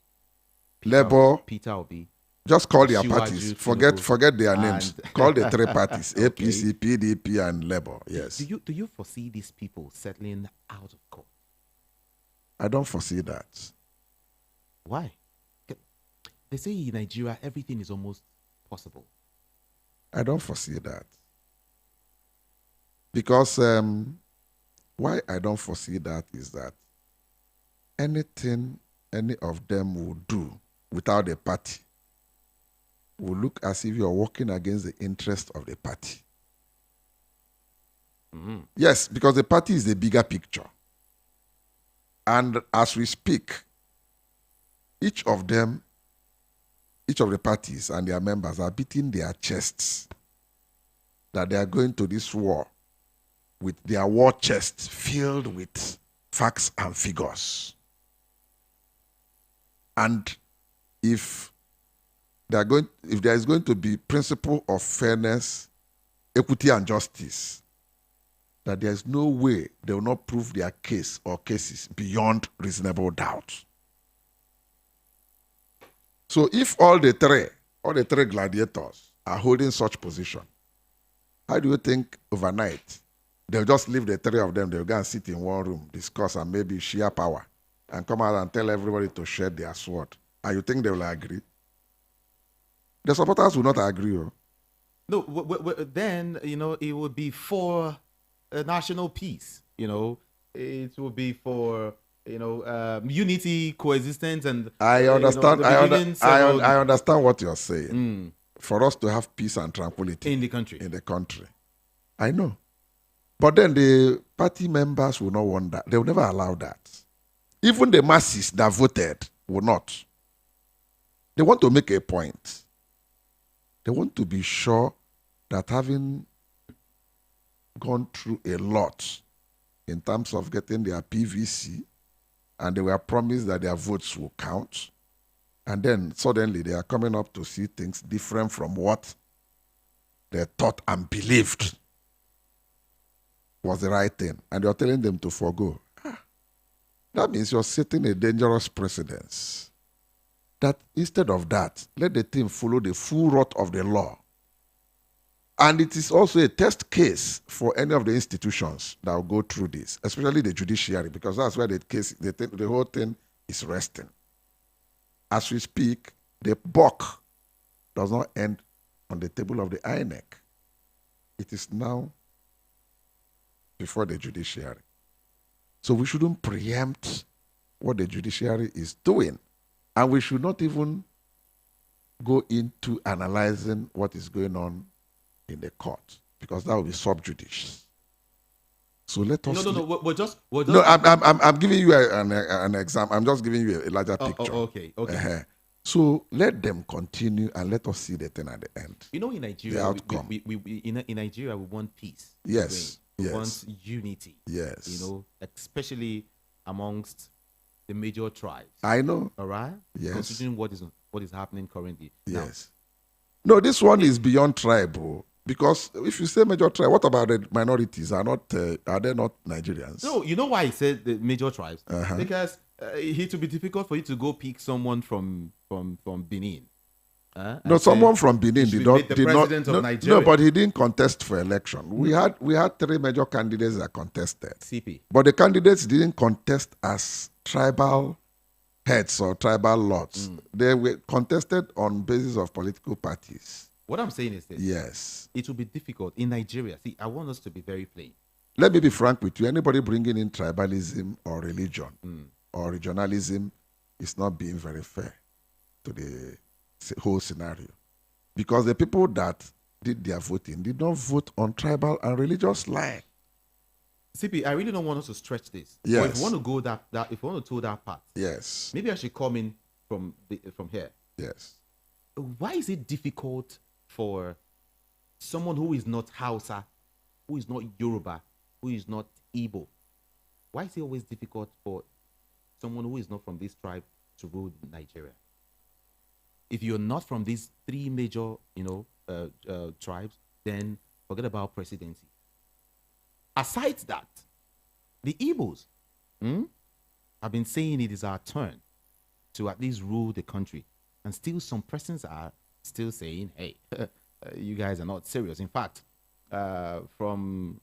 Labour,
Peter Obi.
Just call their parties.
Tinubu,
Forget their names. Call the three parties:
Okay.
APC, PDP, and Labour. Yes.
Do you foresee these people settling out of court?
I don't foresee that.
Why? They say in Nigeria everything is almost possible.
I don't foresee that. Because why I don't foresee that is that anything any of them will do without a party will look as if you're working against the interest of the party. Yes, because the party is the bigger picture. And as we speak, each of the parties and their members are beating their chests that they are going to this war with their war chests filled with facts and figures. And if there is going to be principle of fairness, equity, and justice, that there is no way they will not prove their case or cases beyond reasonable doubt. So if all the three all the three gladiators are holding such position. How do you think overnight they'll just leave the three of them, they'll go and sit in one room, discuss, and maybe share power, and come out and tell everybody to shed their sword? And you think they will agree? The supporters will not agree. Oh.
No, then, it would be for national peace. It would be for, unity, coexistence, and
I understand.
the
I understand what you're saying. For us to have peace and tranquility
in the country.
I know. But then the party members will not want that. They will never allow that. Even the masses that voted will not. They want to make a point. They want to be sure that having gone through a lot in terms of getting their PVC, and they were promised that their votes will count, and then suddenly they are coming up to see things different from what they thought and believed was the right thing, and you're telling them to forego. That means you're setting a dangerous precedence. That instead of that, let the team follow the full route of the law. And it is also a test case for any of the institutions that will go through this, especially the judiciary, because that's where the whole thing is resting. As we speak, the buck does not end on the table of the INEC. It is now before the judiciary. So we shouldn't preempt what the judiciary is doing. And we should not even go into analyzing what is going on in the court, because that will be sub judice. So let us.
No. We're just.
No, I'm giving you an example. I'm just giving you a larger picture.
Okay.
So let them continue, and let us see the thing at the end.
In Nigeria,
the outcome.
In Nigeria, we want peace.
Yes.
We want unity.
Yes.
Especially amongst the major tribes.
I know.
All right.
Yes.
Considering what is happening currently.
Yes. No, this one is beyond tribe, bro. Because if you say major tribe, what about the minorities? Are they not Nigerians?
No, you know why I said the major tribes? Because it will be difficult for you to go pick someone from Benin.
No, someone from Benin did not.
No,
but he didn't contest for election. We had three major candidates that contested.
CP.
But the candidates didn't contest as tribal heads or tribal lords. They were contested on basis of political parties.
What I'm saying is this.
Yes.
It will be difficult in Nigeria. See, I want us to be very plain.
Let me be frank with you. Anybody bringing in tribalism or religion or regionalism is not being very fair to the whole scenario. Because the people that did their voting did not vote on tribal and religious line.
CP, I really don't want us to stretch this.
Yes.
But if you want to go if you want to toe that path,
yes,
maybe I should come in from here.
Yes.
Why is it difficult for someone who is not Hausa, who is not Yoruba, who is not Igbo? Why is it always difficult for someone who is not from this tribe to rule Nigeria? If you're not from these three major, tribes, then forget about presidency. Aside that, the Igbos have been saying it is our turn to at least rule the country. And still some persons are still saying, hey, you guys are not serious. In fact, from,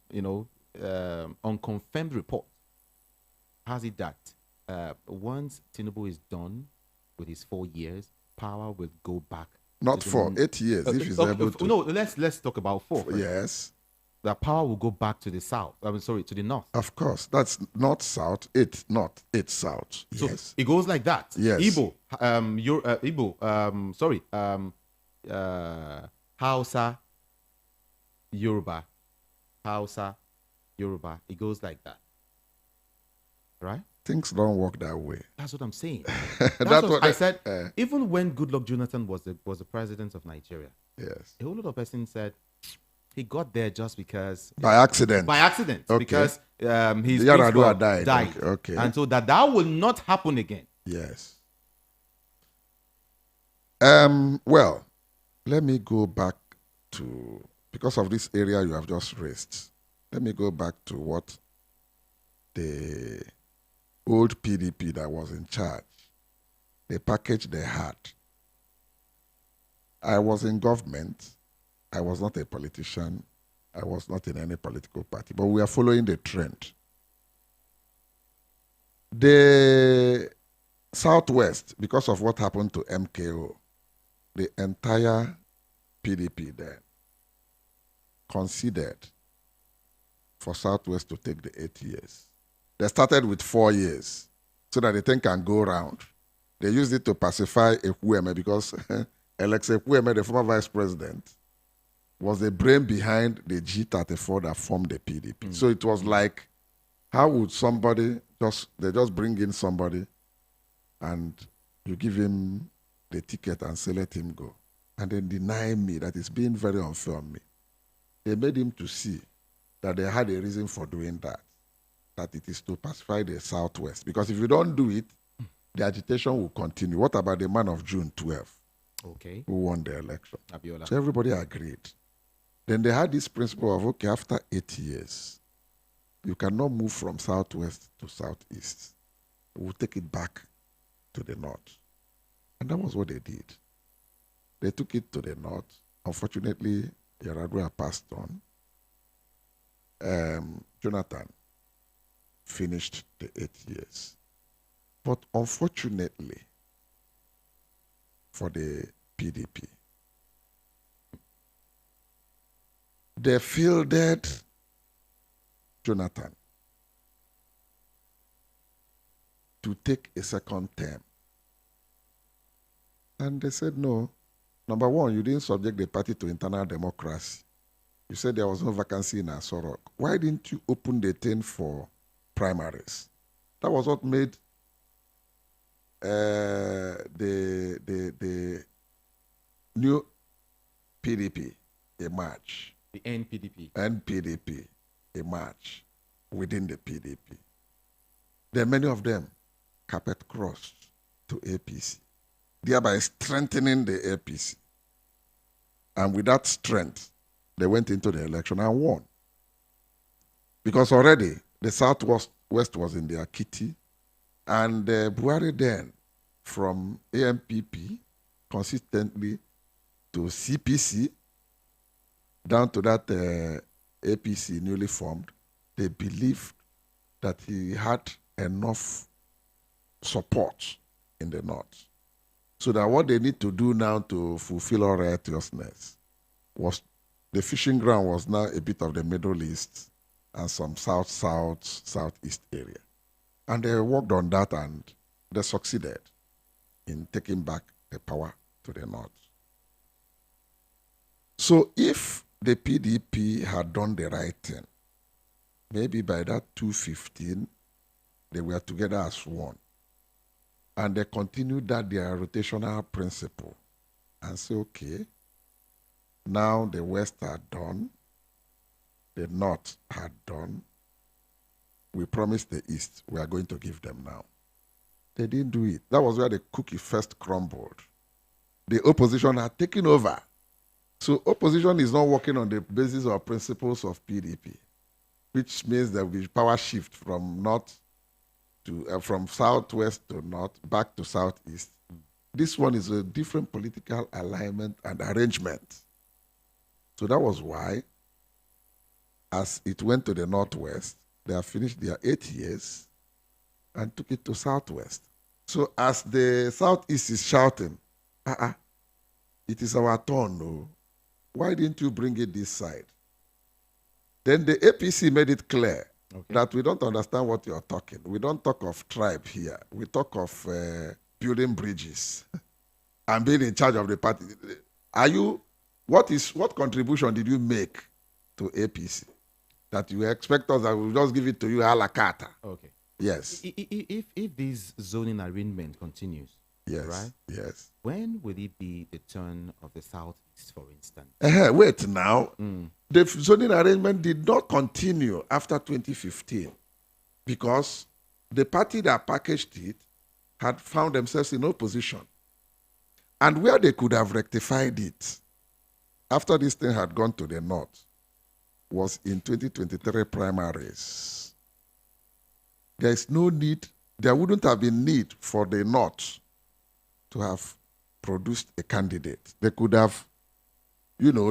unconfirmed report, has it that once Tinubu is done with his 4 years, power will go back.
Not for 8 years, if he's able to.
No, let's talk about 4.
Yes.
The power will go back to the south. To the north.
Of course, that's north south. It's north. It's south.
So
yes.
It goes like that.
Yes.
Igbo, Hausa, Yoruba, Hausa, Yoruba. It goes like that, right?
Things don't work that way.
That's what I'm saying.
That's
what I said. Even when Goodluck Jonathan was the president of Nigeria,
yes,
a whole lot of persons said he got there just because
by accident.
Okay. Because his
Yaradua died.
Okay. And so that will not happen again.
Yes. Well, let me go back to, because of this area you have just raised, let me go back to what the old PDP that was in charge, the package they had. I was in government. I was not a politician. I was not in any political party, but we are following the trend. The Southwest, because of what happened to MKO, the entire PDP there considered for Southwest to take the 8 years. They started with 4 years so that the thing can go round. They used it to pacify Ekwueme because Alex Ekwueme, the former vice president, was the brain behind the G34 that formed the PDP. So it was like, how would somebody they just bring in somebody and you give him the ticket and say, let him go. And then deny me that it's being very unfair on me. They made him to see that they had a reason for doing that it is to pacify the Southwest. Because if you don't do it, the agitation will continue. What about the man of June 12, who won the election?
Abiola.
So everybody agreed. Then they had this principle of, okay, after 8 years, you cannot move from Southwest to Southeast. We'll take it back to the North. And that was what they did. They took it to the North. Unfortunately, Yaradua passed on. Jonathan finished the 8 years. But unfortunately for the PDP, they fielded Jonathan to take a second term. And they said, no. Number one, you didn't subject the party to internal democracy. You said there was no vacancy in Asorok. Why didn't you open the thing for primaries? That was what made the new PDP emerge.
The NPDP.
NPDP emerge within the PDP. There are many of them carpet crossed to APC, thereby strengthening the APC. And with that strength, they went into the election and won. Because already the Southwest was in their kitty, and Buhari then, from AMPP, consistently to CPC, down to that APC newly formed, they believed that he had enough support in the North. So that what they need to do now to fulfill all righteousness was, the fishing ground was now a bit of the Middle East and some southeast area. And they worked on that and they succeeded in taking back the power to the North. So if the PDP had done the right thing, maybe by that 2015, they were together as one. And they continued that their rotational principle and say, okay, now the West had done, the North had done, we promised the East, we are going to give them now. They didn't do it. That was where the cookie first crumbled. The opposition had taken over. So opposition is not working on the basis or principles of PDP, which means there will be power shift from North to from Southwest to North, back to Southeast. This one is a different political alignment and arrangement. So that was why, as it went to the Northwest, they have finished their 8 years and took it to Southwest. So as the Southeast is shouting, it is our turn, no. Why didn't you bring it this side? Then the APC made it clear that we don't understand what you're talking. We don't talk of tribe here. We talk of building bridges and being in charge of the party. What contribution did you make to APC that you expect us that we'll just give it to you a la carte?
Okay.
Yes.
If this zoning arrangement continues,
yes,
right?
Yes.
When will it be the turn of the Southeast, for instance?
Wait now. The zoning arrangement did not continue after 2015 because the party that packaged it had found themselves in opposition. And where they could have rectified it after this thing had gone to the North was in 2023 primaries. There is no need, there wouldn't have been need for the North to have produced a candidate. They could have,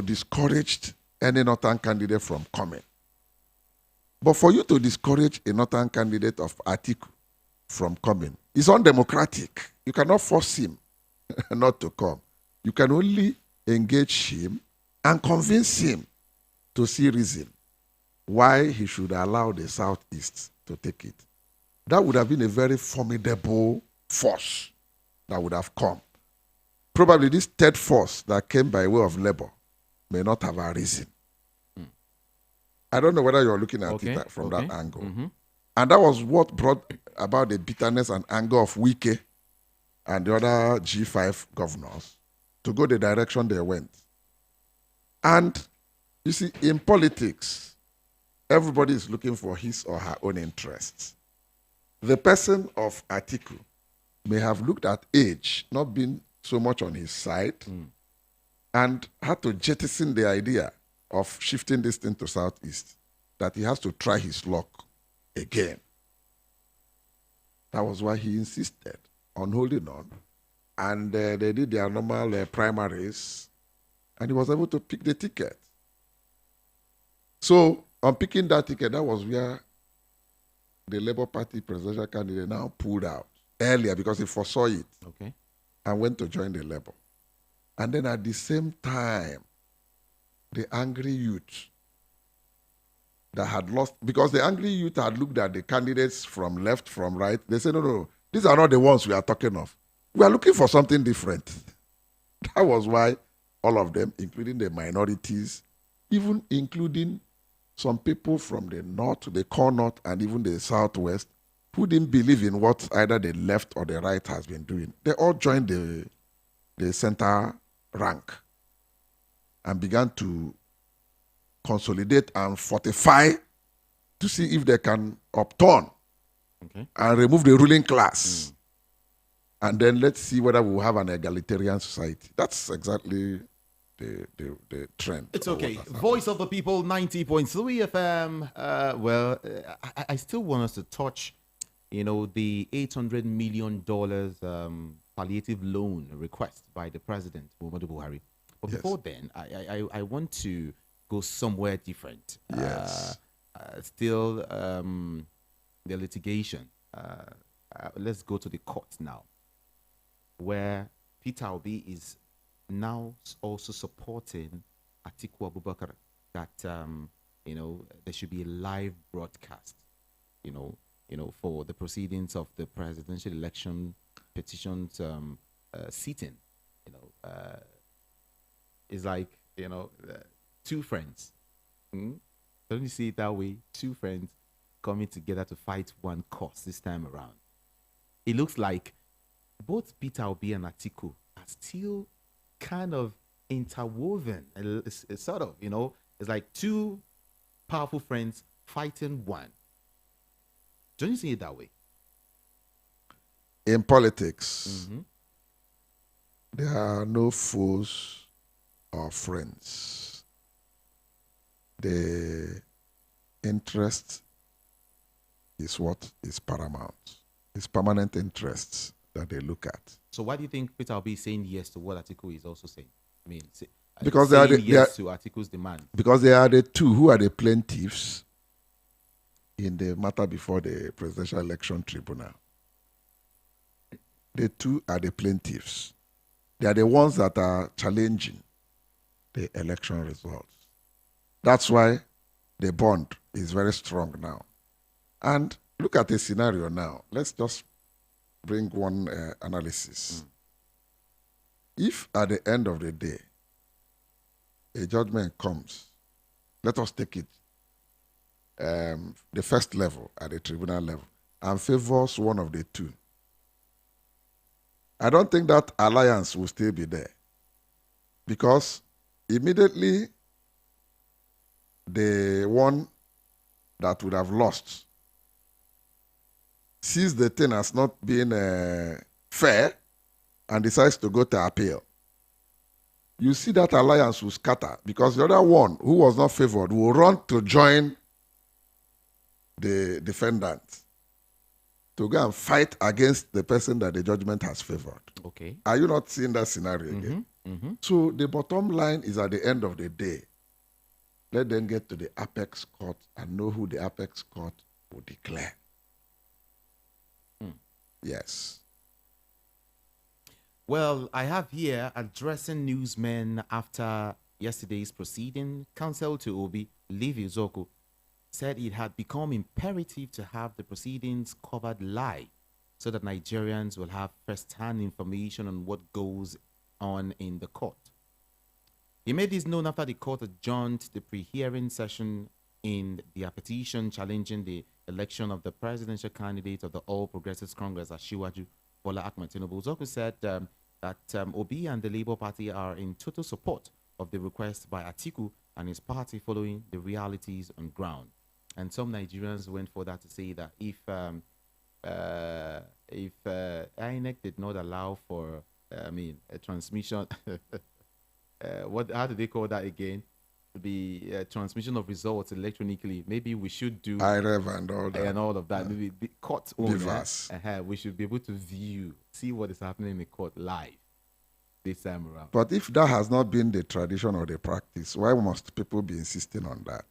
discouraged any northern candidate from coming. But for you to discourage a northern candidate of Atiku from coming, it's undemocratic. You cannot force him not to come. You can only engage him and convince him to see reason why he should allow the Southeast to take it. That would have been a very formidable force that would have come. Probably this third force that came by way of labor may not have arisen. I don't know whether you're looking at it from that angle. Mm-hmm. And that was what brought about the bitterness and anger of Wike and the other G5 governors to go the direction they went. And you see, in politics, everybody is looking for his or her own interests. The person of Atiku may have looked at age, not been so much on his side, and had to jettison the idea of shifting this thing to Southeast, that he has to try his luck again. That was why he insisted on holding on. And they did their normal primaries, and he was able to pick the ticket. So, on picking that ticket, that was where the Labour Party presidential candidate now pulled out earlier because he foresaw it and went to join the Labour. And then at the same time, the angry youth that had lost, because the angry youth had looked at the candidates from left, from right, they said, no, these are not the ones we are talking of. We are looking for something different. That was why all of them, including the minorities, even including some people from the north, the core north, and even the southwest, who didn't believe in what either the left or the right has been doing, they all joined the center rank and began to consolidate and fortify to see if they can upturn and remove the ruling class. And then let's see whether we will have an egalitarian society. That's exactly the trend.
It's okay. Voice of the People, 90.3 FM. I still want us to touch, the $800 million palliative loan request by the president, Muhammadu Buhari. But before then, I want to go somewhere different.
Yes.
Still, the litigation. Let's go to the court now, where Peter Obi is now also supporting Atiku Abubakar that there should be a live broadcast, for the proceedings of the presidential election petitions sitting. It's like two friends. Don't you see it that way? Two friends coming together to fight one cause this time around. It looks like both Peter Obi and Atiku are still kind of interwoven. It's sort of, it's like two powerful friends fighting one. Don't you see it that way?
In politics, there are no foes or friends. The interest is what is paramount. It's permanent interests that they look at.
So why do you think Peter Obi is saying yes to what Atiku is also saying? I mean,
because they are
yes to Atiku's demand.
Because they are the two who are the plaintiffs in the matter before the Presidential Election Tribunal. The two are the plaintiffs. They are the ones that are challenging the election results. That's why the bond is very strong now. And look at the scenario now. Let's just bring one analysis. If at the end of the day, a judgment comes, let us take it, the first level at the tribunal level, and favors one of the two, I don't think that alliance will still be there. Because immediately, the one that would have lost sees the thing as not being fair and decides to go to appeal. You see that alliance will scatter because the other one who was not favored will run to join the defendant to go and fight against the person that the judgment has favored.
Okay.
Are you not seeing that scenario again? So the bottom line is, at the end of the day, let them get to the apex court and know who the apex court will declare. Yes.
Well, I have here addressing newsmen after yesterday's proceeding. Counsel to Obi, Levi Zoku, said it had become imperative to have the proceedings covered live so that Nigerians will have first-hand information on what goes on in the court. He made this known after the court adjourned the pre-hearing session in their petition challenging the election of the presidential candidate of the All Progressives Congress, Asiwaju Bola Ahmed Tinubu. Zoku said that Obi and the Labour Party are in total support of the request by Atiku and his party following the realities on ground. And some Nigerians went further to say that if INEC did not allow for, a transmission, how do they call that again? The transmission of results electronically. Maybe we should do
IREV and all that.
And all of that. Maybe the court we should be able to see what is happening in the court live this time around.
But if that has not been the tradition or the practice, why must people be insisting on that?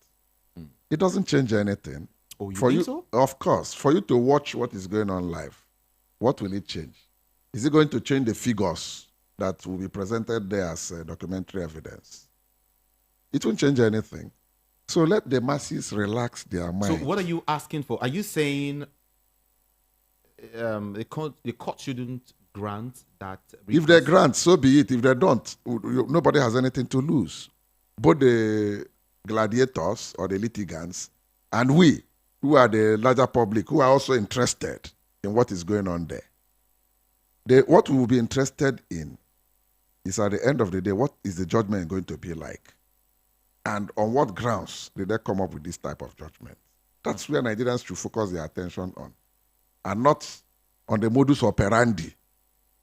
It doesn't change anything.
Oh, you think so?
Of course. For you to watch what is going on live, what will it change? Is it going to change the figures that will be presented there as documentary evidence? It won't change anything. So let the masses relax their mind.
So what are you asking for? Are you saying the court shouldn't grant that request?
If they grant, so be it. If they don't, nobody has anything to lose. Both the gladiators or the litigants and we, who are the larger public, who are also interested in what is going on there. What we will be interested in is, at the end of the day, what is the judgment going to be like? And on what grounds did they come up with this type of judgment? That's where Nigerians should focus their attention on, and not on the modus operandi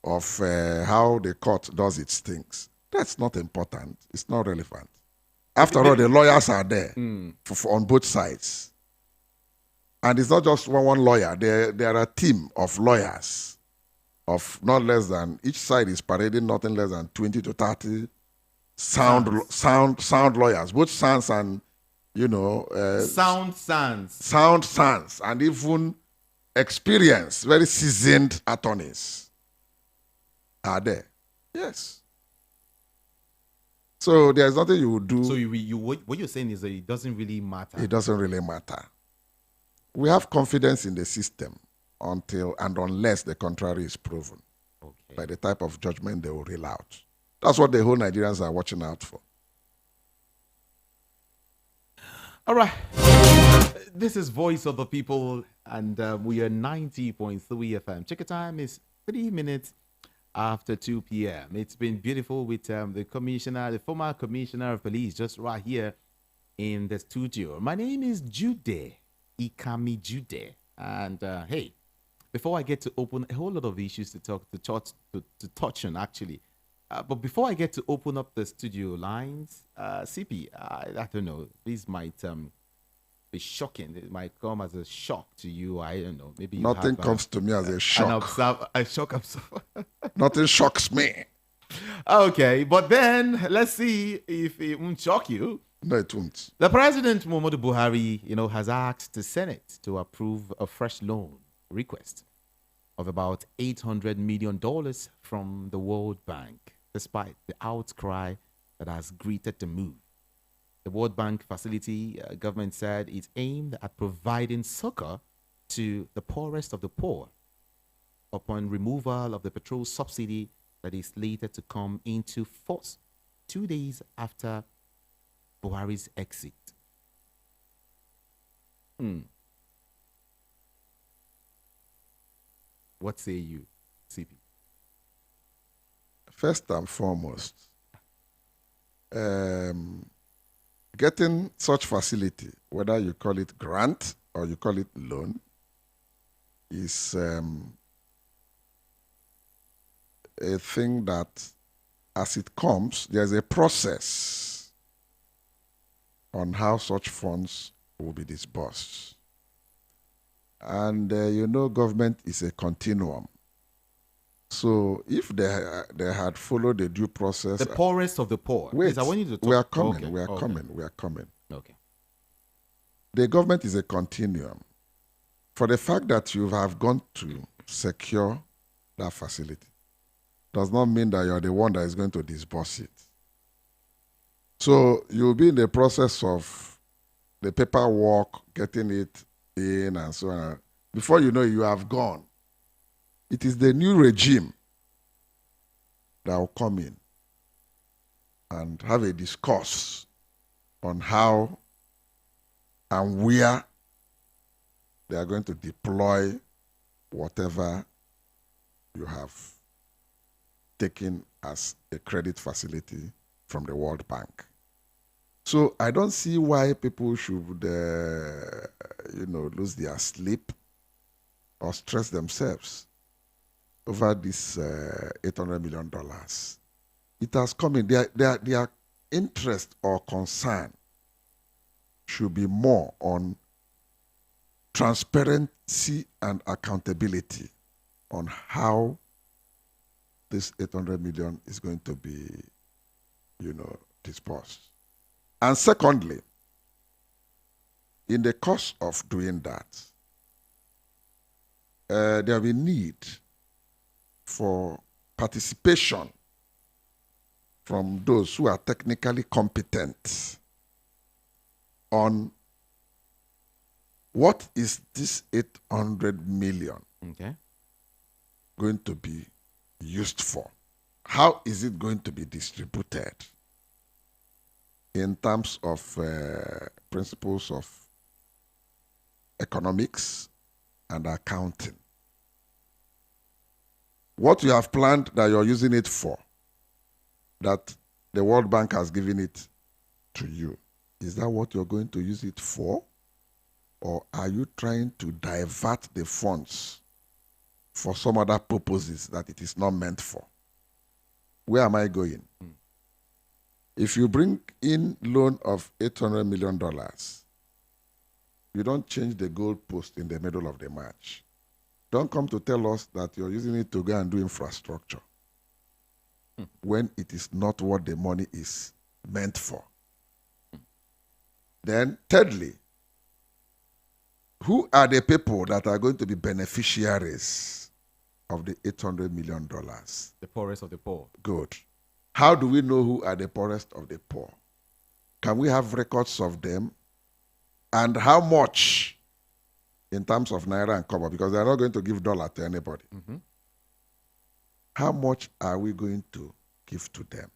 of how the court does its things. That's not important. It's not relevant. After all, the lawyers are there on both sides. And it's not just one lawyer. There are a team of lawyers of not less than, each side is parading nothing less than 20 to 30 sound lawyers, both sons and,
sound
sons, and even experienced, very seasoned attorneys are there. Yes. So there's nothing you would do.
So what you're saying is that it doesn't really matter.
It doesn't really matter. We have confidence in the system until and unless the contrary is proven by the type of judgment they will reel out. That's what the whole Nigerians are watching out for.
All right. This is Voice of the People, and we are 90.3 FM. Check your time is 3 minutes after 2 p.m. It's been beautiful with the former commissioner of police, just right here in the studio. My name is Jude, Ikami Jude. And hey, before I get to open a whole lot of issues to touch on, actually, but before I get to open up the studio lines, CP, I don't know, this might be shocking. It might come as a shock to you. I don't know. Maybe
nothing comes to me as a shock.
A shock.
Nothing shocks me.
Okay, but then let's see if it won't shock you.
No, it won't.
The President Muhammadu Buhari, has asked the Senate to approve a fresh loan request of about $800 million from the World Bank, despite the outcry that has greeted the move. The World Bank facility, government said, is aimed at providing succor to the poorest of the poor upon removal of the petrol subsidy that is slated to come into force 2 days after Buhari's exit. What say you, CP?
First and foremost, getting such facility, whether you call it grant or you call it loan, is a thing that, as it comes, there's a process on how such funds will be disbursed. And government is a continuum. So if they had followed the due process,
The poorest of the poor.
wait,
Please, I want you to talk.
we are coming,
Okay,
we are
okay,
coming, we are coming.
Okay.
The government is a continuum. For the fact that you have gone to secure that facility does not mean that you're the one that is going to disburse it. So you'll be in the process of the paperwork, getting it in and so on. Before you know it, you have gone. It is the new regime that will come in and have a discourse on how and where they are going to deploy whatever you have taken as a credit facility from the World Bank. So I don't see why people should, lose their sleep or stress themselves over this $800 million. It has come in. Their interest or concern should be more on transparency and accountability on how this 800 million is going to be, dispersed. And secondly, in the course of doing that, there will be need for participation from those who are technically competent on what is this 800 million going to be used for? How is it going to be distributed in terms of principles of economics and accounting? What you have planned that you're using it for, that the World Bank has given it to you, is that what you're going to use it for? Or are you trying to divert the funds for some other purposes that it is not meant for? Where am I going? If you bring in loan of $800 million, you don't change the goalpost in the middle of the match. Don't come to tell us that you're using it to go and do infrastructure when it is not what the money is meant for. Then, thirdly, who are the people that are going to be beneficiaries of the $800 million?
The poorest of the poor.
Good. How do we know who are the poorest of the poor? Can we have records of them? And how much in terms of naira and kobo? Because they are not going to give dollar to anybody. How much are we going to give to them?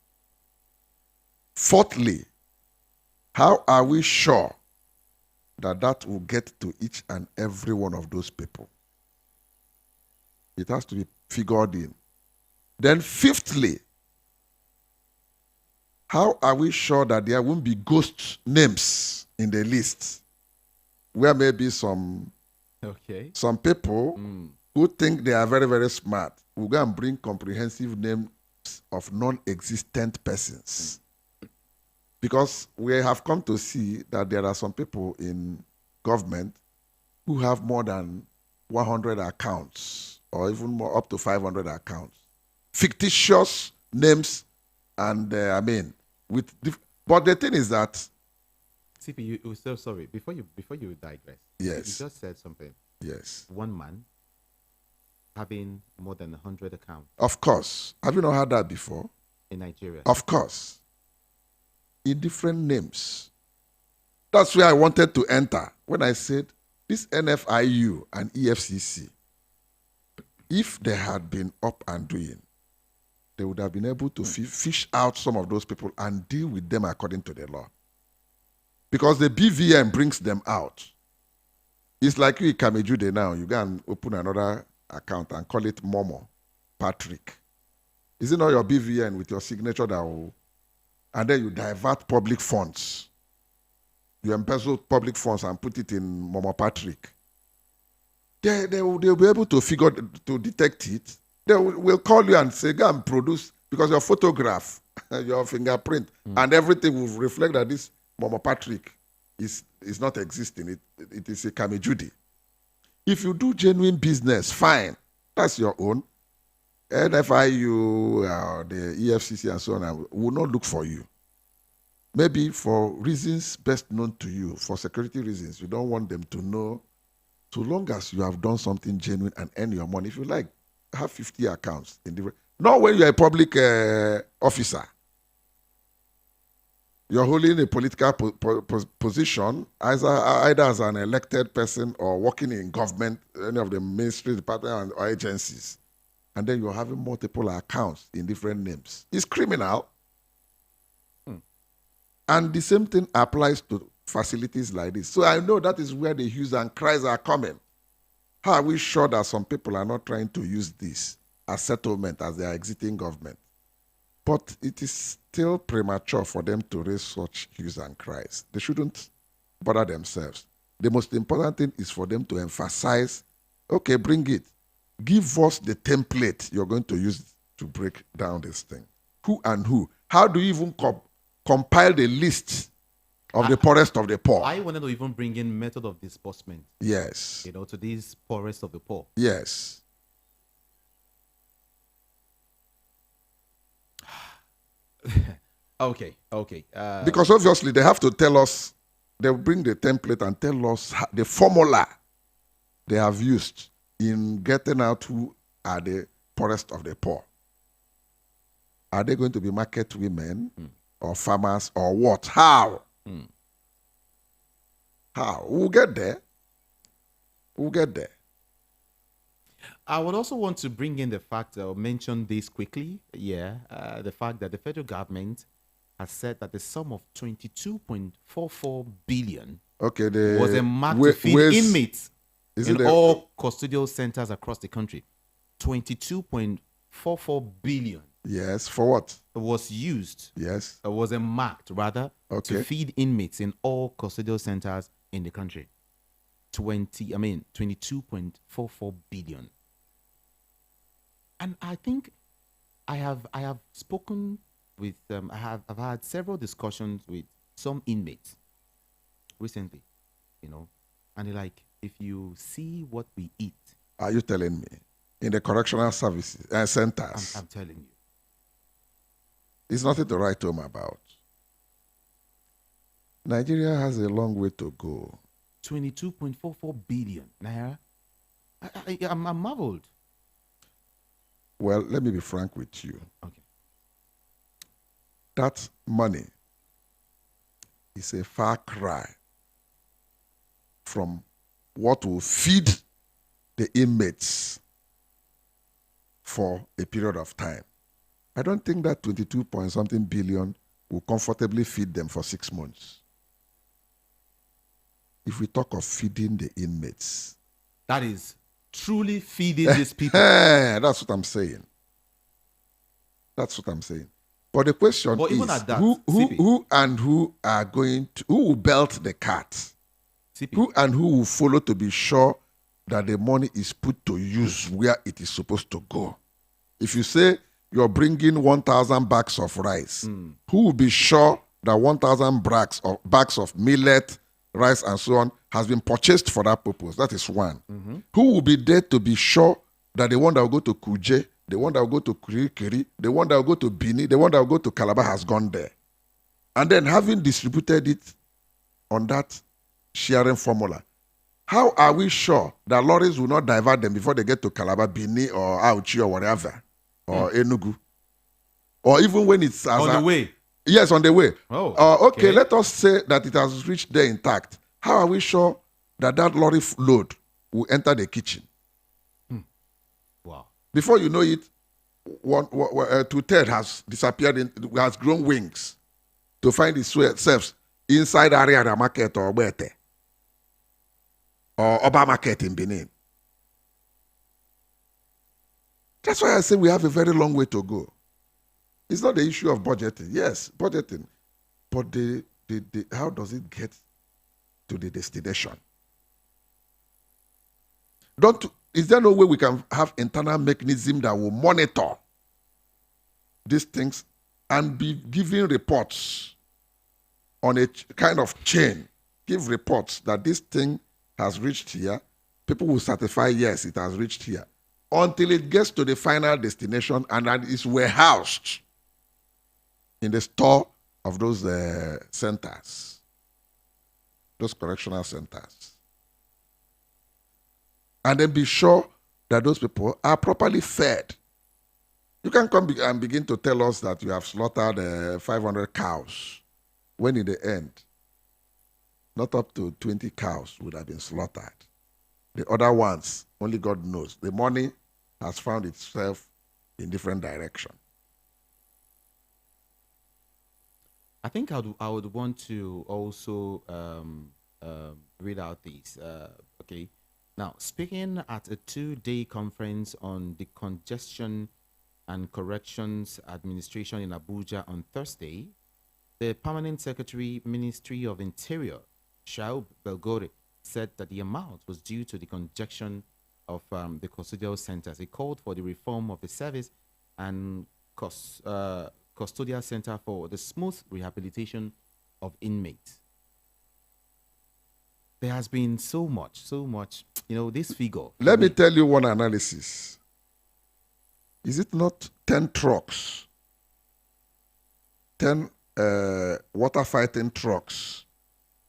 Fourthly, how are we sure that that will get to each and every one of those people? It has to be figured in. Then fifthly, how are we sure that there won't be ghost names in the list where maybe some people who think they are very, very smart will go and bring comprehensive names of non-existent persons? Because we have come to see that there are some people in government who have more than 100 accounts or even more, up to 500 accounts. Fictitious names and, but the thing is that...
CP, you so sorry. Before you digress.
Yes.
You just said something.
Yes.
One man having more than 100 accounts.
Of course. Have you not heard that before?
In Nigeria.
Of course. In different names. That's where I wanted to enter when I said this NFIU and EFCC, if they had been up and doing, they would have been able to fish out some of those people and deal with them according to the law. Because the BVM brings them out. It's like you, Kamejude now, you go and open another account and call it Momo Patrick. Is it not your BVN with your signature that will... And then you divert public funds. You embezzle public funds and put it in Momo Patrick. They will be able to detect it. They will call you and say, go and produce, because your photograph, your fingerprint, and everything will reflect that this Momo Patrick is not existing. It is a Kame Judy. If you do genuine business, fine. That's your own. NFIU, the EFCC and so on will not look for you. Maybe for reasons best known to you, for security reasons, you don't want them to know. So long as you have done something genuine and earn your money, if you like, have 50 accounts in different. Not when you're a public officer. You're holding a political position, either as an elected person or working in government, any of the ministry, departments, or agencies. And then you're having multiple accounts in different names. It's criminal. And the same thing applies to facilities like this. So I know that is where the hues and cries are coming. How are we sure that some people are not trying to use this as settlement as they are exiting government? But it is still premature for them to raise such hues and cries. They shouldn't bother themselves. The most important thing is for them to emphasize, okay, bring it. Give us the template you're going to use to break down this thing. Who and who? How do you even compile the list of the poorest of the poor?
I wanted to even bring in method of disbursement.
Yes.
To these poorest of the poor.
Yes.
Okay.
Because obviously they have to tell us, they'll bring the template and tell us the formula they have used in getting out who are the poorest of the poor. Are they going to be market women or farmers or what? How? How? We'll get there. We'll get there.
I would also want to bring in the fact, or mention this quickly, the fact that the federal government has said that the sum of 22.44 billion was a mark to feed inmates in all custodial centers across the country. 22.44 billion.
Yes, for what?
Was used.
Yes.
Was marked, rather, to feed inmates in all custodial centers in the country. 22.44 billion. And I think I have spoken with I've had several discussions with some inmates recently, and they're like, if you see what we eat.
Are you telling me? In the correctional services centers?
I'm telling you.
It's nothing to write home about. Nigeria has a long way to go.
22.44 billion naira. I'm marveled.
Well, let me be frank with you.
Okay.
That money is a far cry from what will feed the inmates for a period of time. I don't think that 22 point something billion will comfortably feed them for 6 months. If we talk of feeding the inmates.
That is truly feeding these people.
That's what I'm saying. That's what I'm saying. But the question is, who and who are going to, who will belt the cat?
CP.
Who and who will follow to be sure that the money is put to use where it is supposed to go? If you say you're bringing 1,000 bags of rice, who will be sure that 1,000 bags of millet, rice, and so on has been purchased for that purpose? That is one. Who will be there to be sure that the one that will go to Kuje, the one that will go to Kirikiri, the one that will go to Bini, the one that will go to Calabar has gone there? And then having distributed it on that sharing formula, how are we sure that lorries will not divert them before they get to Calabar, Bini, or Auchi, or whatever, or Enugu? Or even when it's
on the way?
Yes, on the way.
Okay,
let us say that it has reached there intact. How are we sure that lorry load will enter the kitchen?
Wow.
Before you know it, 2/3 has disappeared, has grown wings to find itself inside area market or Bete or Oba market in Benin. That's why I say we have a very long way to go. It's not the issue of budgeting. Yes, budgeting. But how does it get to the destination? Is there no way we can have internal mechanism that will monitor these things and be giving reports on a kind of chain? Give reports that this thing has reached here people will certify, yes, it has reached here, until it gets to the final destination and that is warehoused in the store of those centers, those correctional centers. And then be sure that those people are properly fed. You can come and begin to tell us that you have slaughtered 500 cows, when in the end, not up to 20 cows would have been slaughtered. The other ones, only God knows. The money has found itself in different direction.
I think I would want to also read out these. Okay. Now, speaking at a 2-day conference on the Congestion and Corrections Administration in Abuja on Thursday, the Permanent Secretary, Ministry of Interior, Shaub Belgore, said that the amount was due to the congestion of the custodial centers. He called for the reform of the service and custodial center for the smooth rehabilitation of inmates. There has been so much, this figure.
Let me tell you one analysis. Is it not 10 trucks, 10 water fighting trucks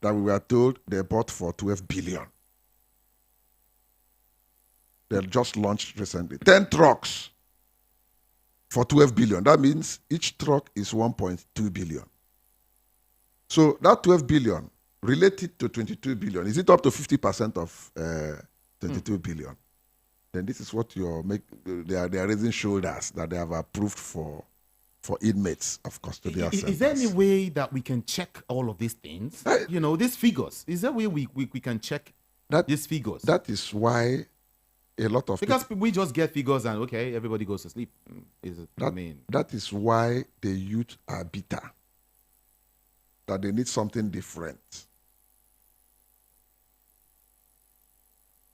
that we were told they bought for 12 billion? They just launched recently. 10 trucks for 12 billion. That means each truck is 1.2 billion. So that 12 billion related to 22 billion, is it up to 50% of 22 billion? Then this is what they are raising shoulders that they have approved for inmates of custodial centers.
Is there any way that we can check all of these things? These figures. Is there a way we can check these figures?
That is why a lot of
because we just get figures and okay, everybody goes to sleep.
That is why the youth are bitter. That they need something different.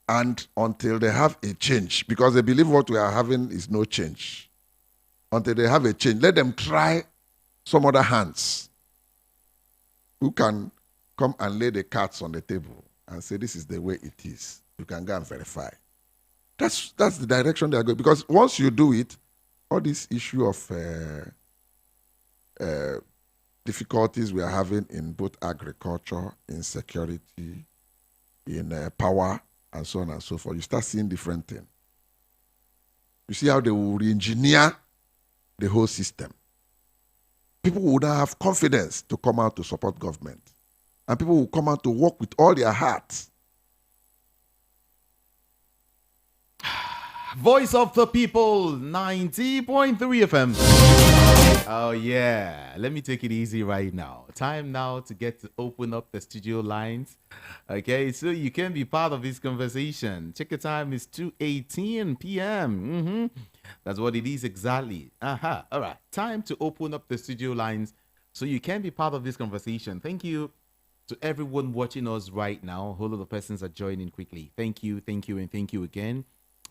And until they have a change, because they believe what we are having is no change. Until they have a change, let them try some other hands who can come and lay the cards on the table and say, this is the way it is. You can go and verify. That's the direction they are going. Because once you do it, all this issue of difficulties we are having in both agriculture, in security, in power, and so on and so forth, you start seeing different things. You see how they will re-engineer the whole system. People would not have confidence to come out to support government. And people will come out to work with all their hearts.
Voice of the People, 90.3 FM. Oh, yeah. Let me take it easy right now. Time now to get to open up the studio lines. Okay, so you can be part of this conversation. Check the time. It's 2:18 p.m. That's what it is exactly. All right. Time to open up the studio lines so you can be part of this conversation. Thank you to everyone watching us right now. A whole lot of persons are joining quickly. Thank you, and thank you again.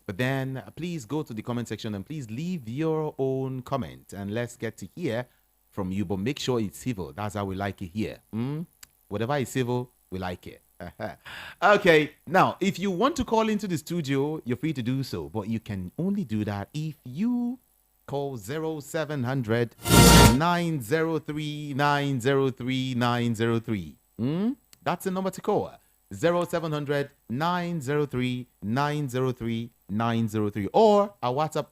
But then please go to the comment section and please leave your own comment and let's get to hear from you. But make sure it's civil. That's how we like it here. Whatever is civil, we like it. Okay. Now, if you want to call into the studio, you're free to do so. But you can only do that if you call 0700 903 903 903. That's the number to call. 0700 903 903 903, or our WhatsApp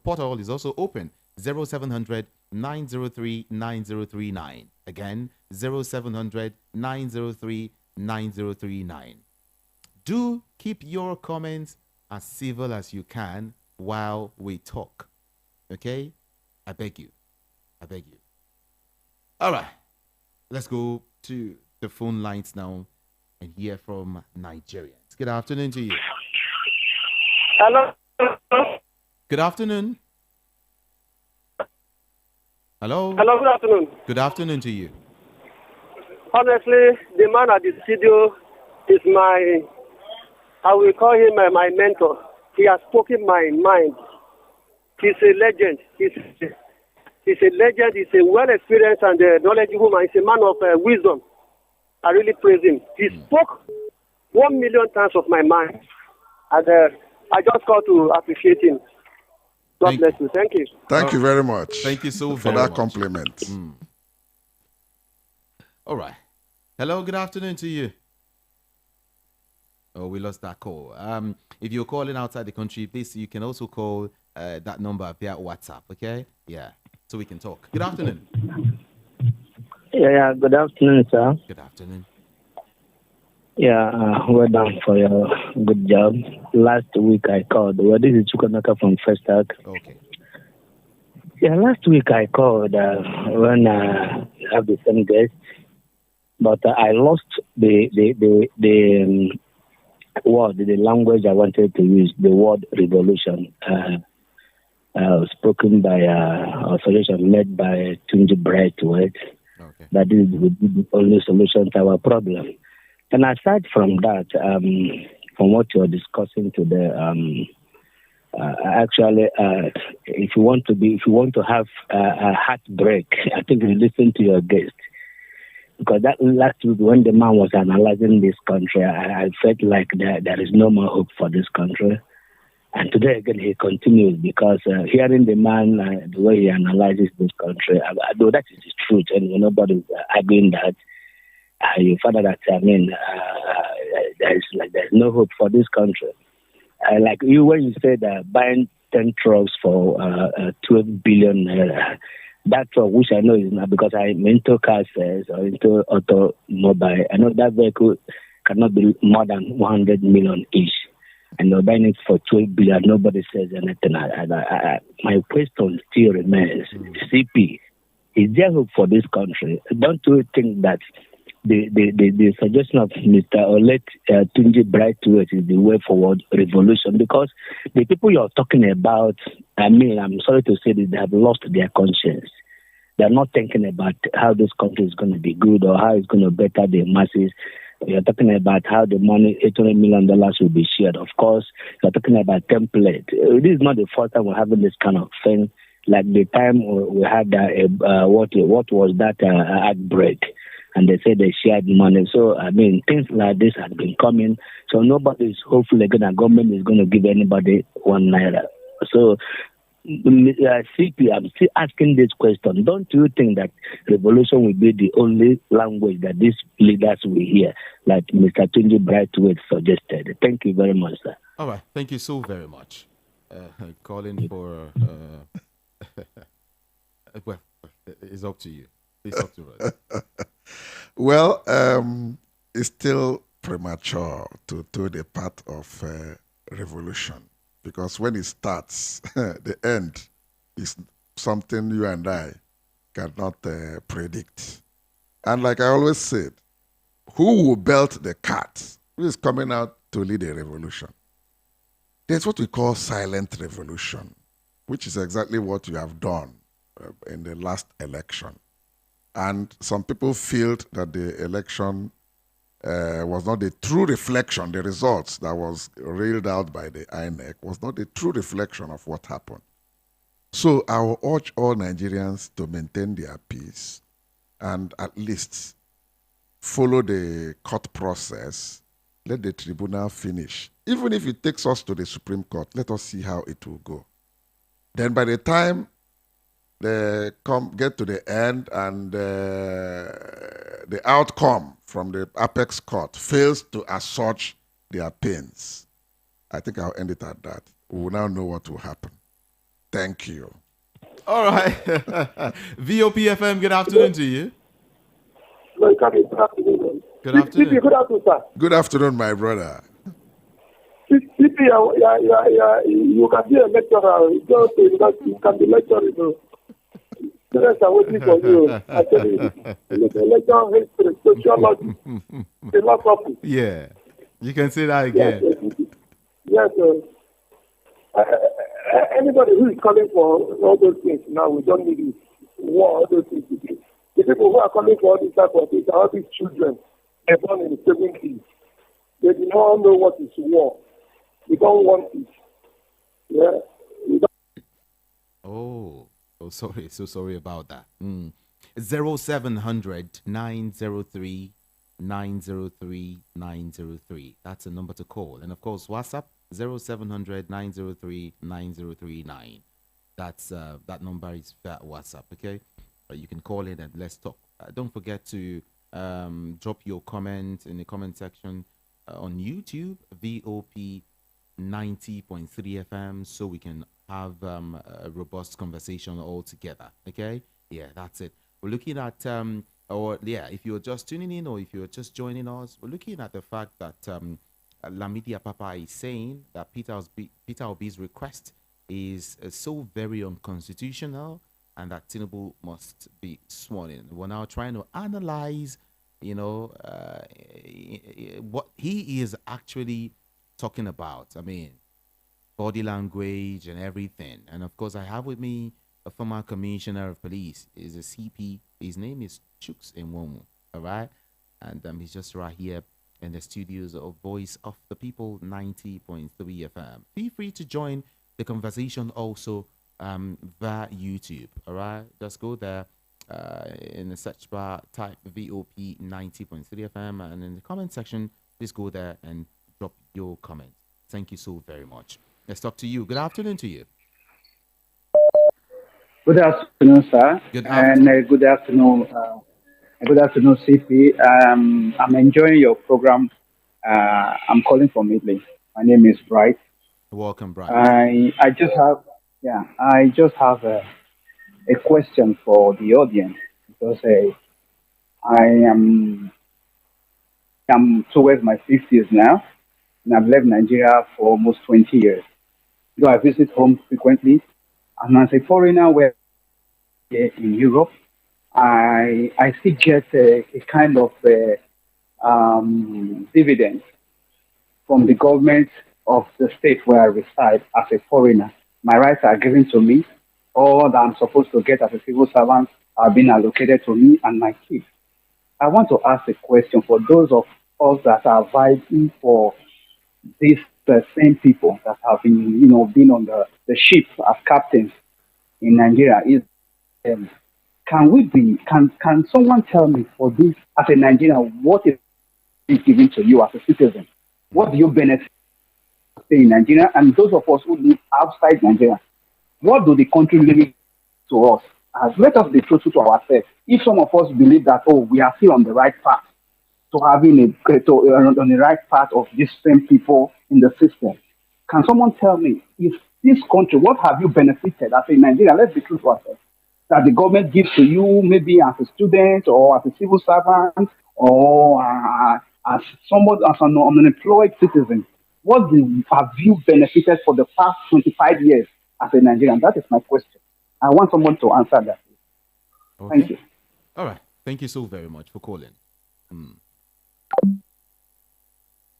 portal is also open. 0700 903 9039. Again, 0700 903 9039. Do keep your comments as civil as you can while we talk. Okay? I beg you. All right. Let's go to the phone lines now and hear from Nigerians. Good afternoon to you.
Hello.
Good afternoon. Hello.
Hello, good afternoon.
Good afternoon to you.
Honestly, the man at the studio is I will call him my mentor. He has spoken my mind. He's a legend. He's a legend. He's a well-experienced and knowledgeable man. He's a man of wisdom. I really praise him. He spoke 1,000,000 times of my mind. And I just got to appreciate him. God bless you. Thank you.
Thank you very much.
Thank you so
for
very
that
much.
compliment.
All right. Hello, good afternoon to you. Oh, we lost that call. If you're calling outside the country, please, you can also call that number via WhatsApp, okay? Yeah, so we can talk. Good afternoon.
Yeah, good afternoon, sir.
Good afternoon.
Yeah, well done for your good job. Last week I called. Well, this is Chukwunaka from First Stack.
Okay.
Yeah, last week I called when I have the same guest, but I lost the word, the language I wanted to use, the word revolution, spoken by a solution made by Tunji Brightwood.
Okay.
That is the only solution to our problem. And aside from that, from what you're discussing today, actually, if you want to have a heartbreak, I think you listen to your guest. Because that last week when the man was analyzing this country, I felt like there is no more hope for this country. And today again he continues because hearing the man, the way he analyzes this country, though that is the truth, and nobody's arguing that. You find that there's no hope for this country. Like you when you said buying 10 trucks for 12 billion naira. That truck, which I know is not because I'm into car sales or into automobile, I know that vehicle cannot be more than 100 million each. And they're buying it for 12 billion. Nobody says anything. My question still remains: CP, is there hope for this country? Don't you think that the suggestion of Mr. Olet Tunji Brightwood is the way forward revolution? Because the people you're talking about, I'm sorry to say that they have lost their conscience. They're not thinking about how this country is going to be good or how it's going to better the masses. You're talking about how the money, $800 million will be shared. Of course, you're talking about template. This is not the first time we're having this kind of thing. Like the time we had what was that outbreak, and they said they shared money. So things like this have been coming. So nobody's hopefully the government is going to give anybody 1 naira. So CP, I'm still asking this question. Don't you think that revolution will be the only language that these leaders will hear, like Mr. Tunji Brightwood suggested? Thank you very much, sir.
All right. Thank you so very much. Calling for... well, it's up to you. It's up to us.
Well, it's still premature to the part of revolution. Because when it starts, the end is something you and I cannot predict. And like I always said, who will belt the cat? Who is coming out to lead a revolution? There's what we call silent revolution, which is exactly what you have done in the last election. And some people felt that the election was not a true reflection, the results that was reeled out by the INEC was not a true reflection of what happened. So I will urge all Nigerians to maintain their peace and at least follow the court process. Let the tribunal finish. Even if it takes us to the Supreme Court, let us see how it will go. Then by the time they get to the end and the outcome from the apex court fails to assuage their pains, I think I'll end it at that. We will now know what will happen. Thank you.
All right. VOPFM, good afternoon to you.
Good afternoon.
Good afternoon.
Good afternoon, sir.
Good afternoon, my brother.
You can be a lecturer. You can be lecturing. Students are waiting for you. I tell you, lecture history, sociology, philosophy.
Yeah, you can say that again.
Yes, anybody who is calling for all those things now, we don't need it. War, all those things. The people who are calling for all these type of things are all these children. They're born in the 70s. They do not know what is war. We don't want it. Yeah.
Oh, sorry. So sorry about that. 0700 903 903 903. That's the number to call. And of course, WhatsApp 0700 903 9039. That's that number is that WhatsApp. Okay, you can call in and let's talk. Don't forget to drop your comment in the comment section on YouTube, VOP 90.3 FM, so we can have a robust conversation all together. Okay, yeah, that's it. We're looking at or yeah, if you're just tuning in or if you're just joining us, we're looking at the fact that Lamidi Apapa is saying that Peter Obi's request is so very unconstitutional and that Tinubu must be sworn in. We're now trying to analyze, what he is actually talking about. I mean, body language and everything. And of course, I have with me a former commissioner of police. He's a CP. His name is Chuks Enwomu. All right. And he's just right here in the studios of Voice of the People 90.3 FM. Feel free to join the conversation also via YouTube. All right. Just go there in the search bar, type VOP 90.3 FM. And in the comment section, please go there and drop your comment. Thank you so very much. Let's talk to you. Good afternoon to you.
Good afternoon, sir.
Good
And
afternoon.
good afternoon, CP. I'm enjoying your program. I'm calling from Italy. My name is Bright.
Welcome, Bright.
I just have, a question for the audience because I am I'm towards my 50s now, and I've left Nigeria for almost 20 years. Though I visit home frequently, and as a foreigner, where in Europe, I still get a kind of dividend from the government of the state where I reside as a foreigner. My rights are given to me. All that I'm supposed to get as a civil servant are being allocated to me and my kids. I want to ask a question for those of us that are vying for these same people that have been on the ship as captains in Nigeria. Um, can someone tell me for this as a Nigerian what is given to you as a citizen? What do you benefit to stay in Nigeria? And those of us who live outside Nigeria, what do the country really to us? As let us be truthful to ourselves. If some of us believe that we are still on the right path to having on the right path of these same people in the system, can someone tell me if this country, what have you benefited as a Nigerian? Let's be true to ourselves. That the government gives to you, maybe as a student or as a civil servant or as somebody as an unemployed citizen. What have you benefited for the past 25 years as a Nigerian? That is my question. I want someone to answer that.
Okay.
Thank you.
All right. Thank you so very much for calling.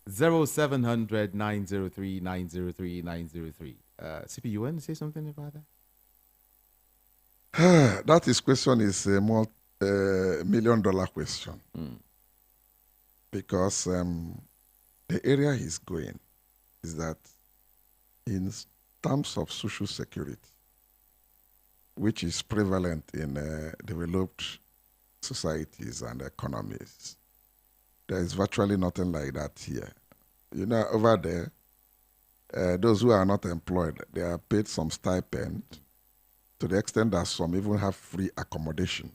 0700 903 903 903. CP, you want to say something about that?
That is question is a more $1 million question because the area he's going is that in terms of social security, which is prevalent in developed societies and economies, there is virtually nothing like that here. Over there, those who are not employed, they are paid some stipend to the extent that some even have free accommodation,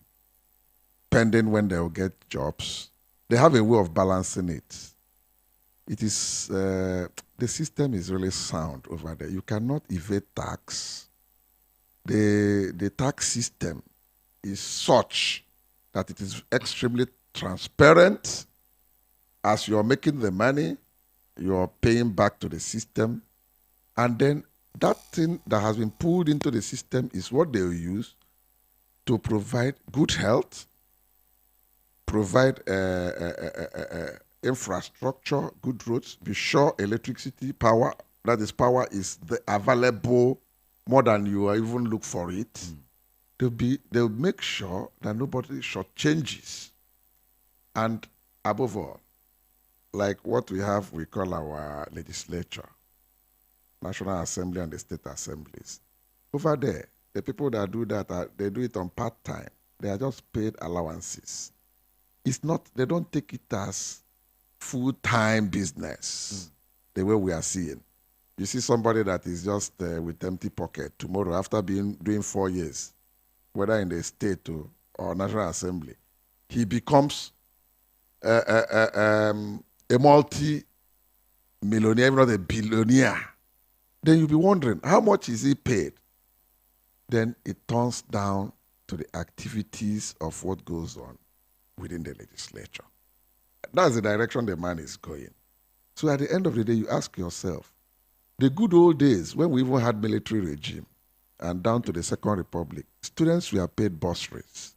pending when they will get jobs. They have a way of balancing it. It is, the system is really sound over there. You cannot evade tax. The tax system is such that it is extremely transparent. As you're making the money, you're paying back to the system. And then that thing that has been pulled into the system is what they will use to provide good health, provide infrastructure, good roads, be sure electricity, power, that is power is available more than you even look for it. They'll make sure that nobody shortchanges. And above all, like what we call our legislature, National Assembly and the state assemblies. Over there, the people that do that, they do it on part-time. They are just paid allowances. it's not, they don't take it as full-time business the way we are seeing. You see somebody that is just with empty pocket tomorrow after doing 4 years, whether in the state or National Assembly, he becomes a multi-millionaire, if not a billionaire. Then you'll be wondering, how much is he paid? Then it turns down to the activities of what goes on within the legislature. That's the direction the man is going. So at the end of the day, you ask yourself, the good old days when we even had military regime and down to the Second Republic, students were paid bursaries.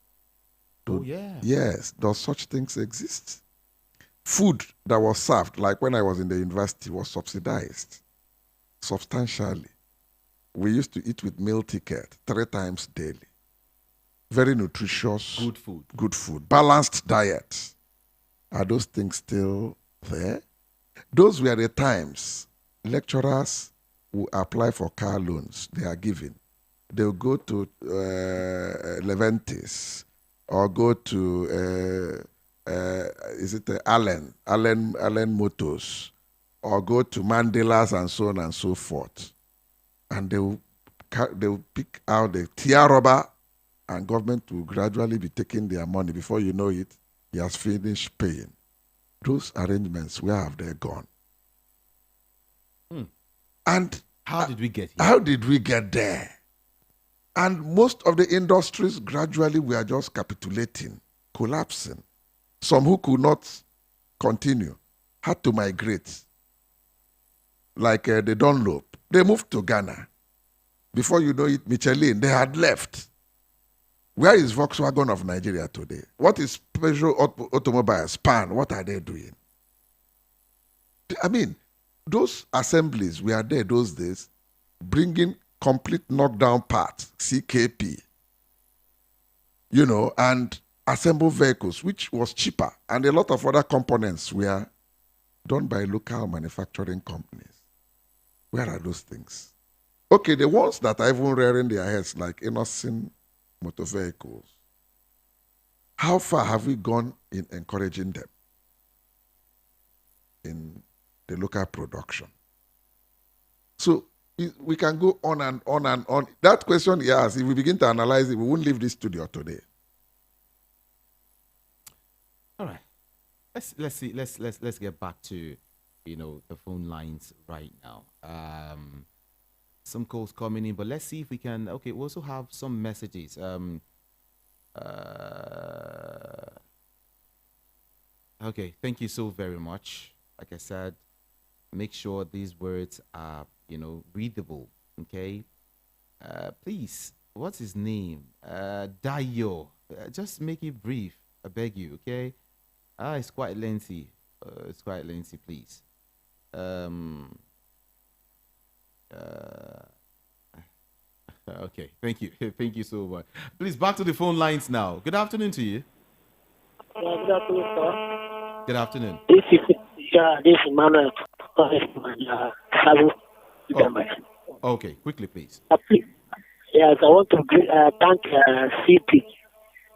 Oh, yeah.
Yes, does such things exist? Food that was served, like when I was in the university, was subsidized substantially. We used to eat with meal ticket 3 times daily. Very nutritious.
Good food.
Good food. Balanced diet. Are those things still there? Those were the times lecturers who apply for car loans they are given. They'll go to Leventis or go to is it Allen Motors, or go to Mandela's and so on and so forth. And they'll pick out the tear rubber, and government will gradually be taking their money. Before you know it, he has finished paying. Those arrangements, where have they gone? And
how did we get here?
How did we get there? And most of the industries gradually were just capitulating, collapsing. Some who could not continue had to migrate. Like the Dunlop, they moved to Ghana. Before you know it, Michelin, they had left. Where is Volkswagen of Nigeria today? What is Peugeot Automobiles, PAN? What are they doing? I mean, those assemblies were there those days, bringing complete knockdown parts, CKP, and assemble vehicles, which was cheaper. And a lot of other components were done by local manufacturing companies. Where are those things? Okay, the ones that are even rearing their heads, like innocent motor vehicles, how far have we gone in encouraging them in the local production? So we can go on and on and on. That question he asked, if we begin to analyze it, we won't leave this studio today.
All right. Let's see. Let's get back to the phone lines right now. Some calls coming in, but let's see if we can. Okay, we also have some messages. Okay, thank you so very much. Like I said, make sure these words are readable. Okay, please, what's his name? Dayo. Just make it brief. I beg you. Okay. It's quite lengthy. Please. Okay, thank you. Thank you so much. Please, back to the phone lines now. Good afternoon to you.
Good afternoon, sir.
Good afternoon.
This is Emmanuel.
Okay, quickly, please.
Yes, I want to thank CP.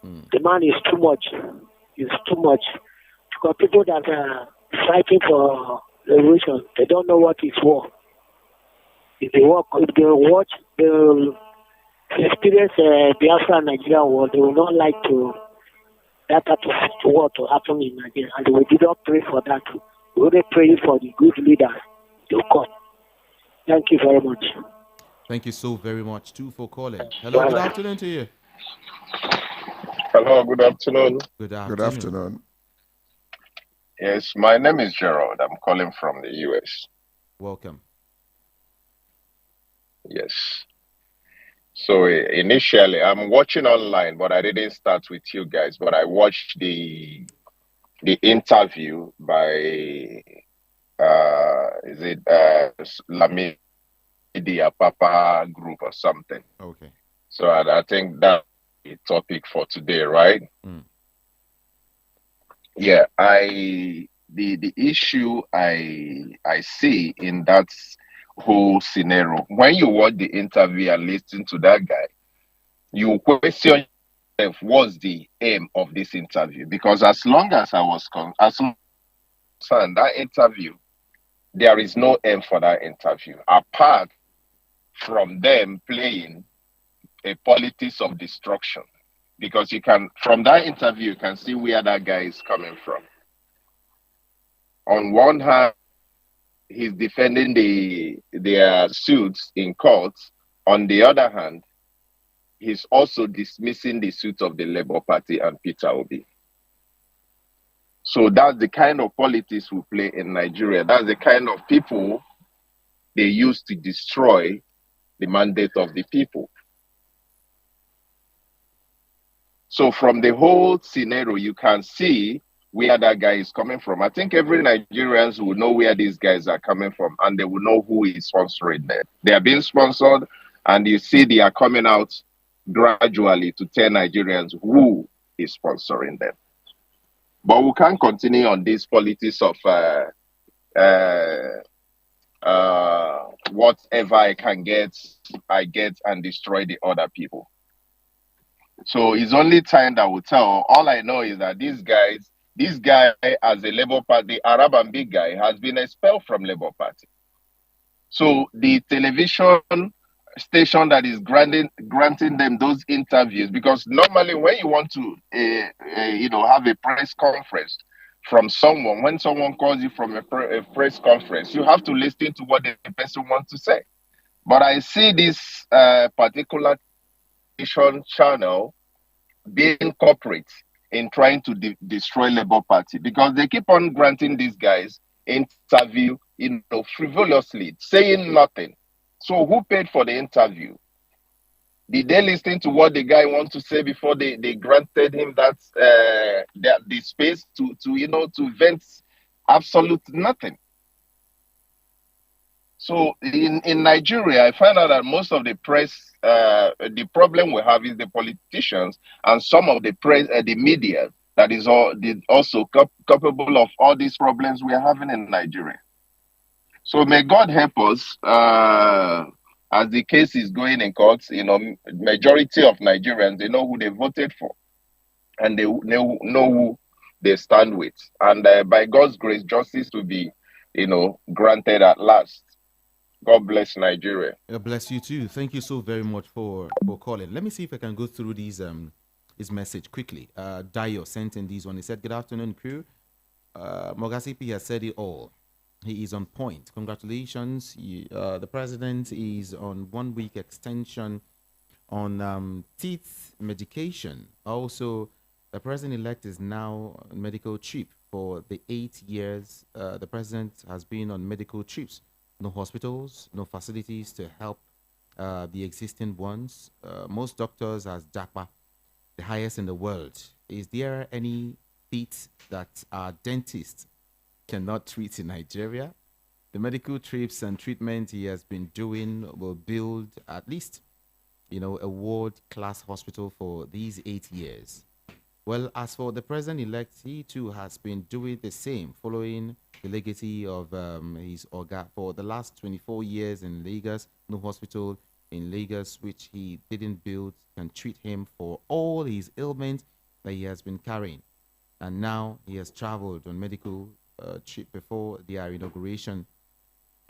The man is too much. He's too much. Because people that are fighting for revolution, they don't know what is war. If they watch, they'll experience Biafra and Nigeria war. They will not like that type of war to happen in Nigeria, and we did not pray for that. We only pray for the good leaders to come. Thank you very much.
Thank you so very much too for calling. Hello, good afternoon to you.
Hello, good afternoon.
Good afternoon.
Good afternoon.
Yes, my name is Gerald. I'm calling from the US.
Welcome.
Yes. So initially, I'm watching online, but I didn't start with you guys. But I watched the interview by Lamidi, Apapa group or something.
Okay.
So I think that's the topic for today, right? Yeah. The issue I see in that whole scenario, when you watch the interview and listen to that guy, you question was the aim of this interview? Because as long as I was concerned, that interview, there is no aim for that interview, apart from them playing a politics of destruction. Because you can, from that interview, you can see where that guy is coming from. On one hand, he's defending their suits in court. On the other hand, he's also dismissing the suit of the Labour Party and Peter Obi. So that's the kind of politics we play in Nigeria. That's the kind of people they use to destroy the mandate of the people. So from the whole scenario, you can see where that guy is coming from. I think every Nigerians will know where these guys are coming from, and they will know who is sponsoring them. They are being sponsored, and you see they are coming out gradually to tell Nigerians who is sponsoring them. But we can't continue on this politics of whatever I can get, I get and destroy the other people. So it's only time that will tell. All I know is that this guy as a Labour Party, Arab and big guy, has been expelled from Labour Party. So the television station that is granting them those interviews, because normally when you want to have a press conference from someone, when someone calls you from a press conference, you have to listen to what the person wants to say. But I see this particular channel being corporate in trying to destroy Labour Party, because they keep on granting these guys interview, frivolously, saying nothing. So who paid for the interview? Did they listen to what the guy wants to say before they granted him that the space to vent absolute nothing? So in Nigeria, I find out that most of the press, the problem we have is the politicians and some of the press, the media that is also capable of all these problems we are having in Nigeria. So may God help us as the case is going in courts. Majority of Nigerians, they know who they voted for, and they know who they stand with, and by God's grace, justice will be, granted at last. God bless Nigeria.
God bless you too. Thank you so very much for calling. Let me see if I can go through this message quickly. Dio sent in this one. He said, "Good afternoon, crew. Mogasipi has said it all. He is on point. Congratulations. The president is on 1 week extension on teeth medication. Also, the president-elect is now on medical trip. For the 8 years the president has been on medical trips. No hospitals, no facilities to help the existing ones. Most doctors as JAPA, the highest in the world. Is there any feat that our dentists cannot treat in Nigeria? The medical trips and treatment he has been doing will build at least, a world-class hospital for these 8 years. Well, as for the president-elect, he too has been doing the same, following the legacy of his Oga for the last 24 years in Lagos. No hospital in Lagos which he didn't build can treat him for all his ailments that he has been carrying. And now he has traveled on medical trip before their inauguration.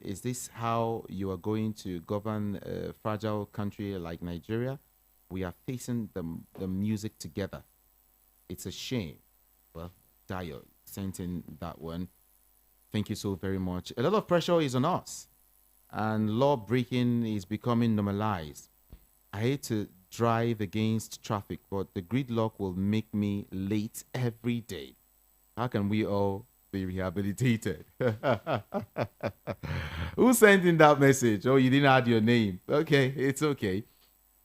Is this how you are going to govern a fragile country like Nigeria? We are facing the music together. It's a shame. Well, Dio sent in that one. Thank you so very much. A lot of pressure is on us, and law breaking is becoming normalized. I hate to drive against traffic, but the gridlock will make me late every day. How can we all be rehabilitated? Who sent in that message? Oh, you didn't add your name. Okay, it's okay.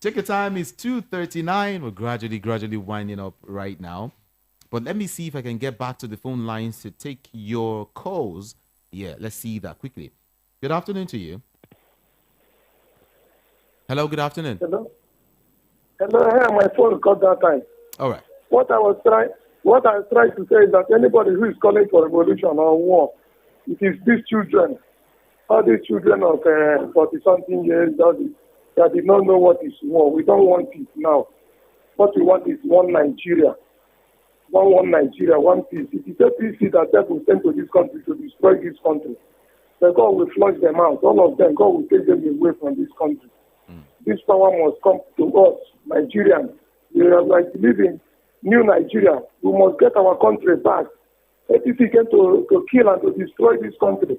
Check your time. It's 2:39. We're gradually winding up right now. But let me see if I can get back to the phone lines to take your calls. Yeah, let's see that quickly. Good afternoon to you. Hello, good afternoon.
Hello, my phone got that time.
All right.
What I was trying to say is that anybody who is calling for revolution or war, it is these children, all these children of 40-something years that did not know what is war. We don't want it now. What we want is one Nigeria. One Nigeria, one peace. It is APC that devil sent to this country to destroy this country. Then God will flush them out. All of them, God will take them away from this country. This power must come to us, Nigerians. We are like living new Nigeria. We must get our country back. APC came to kill and to destroy this country.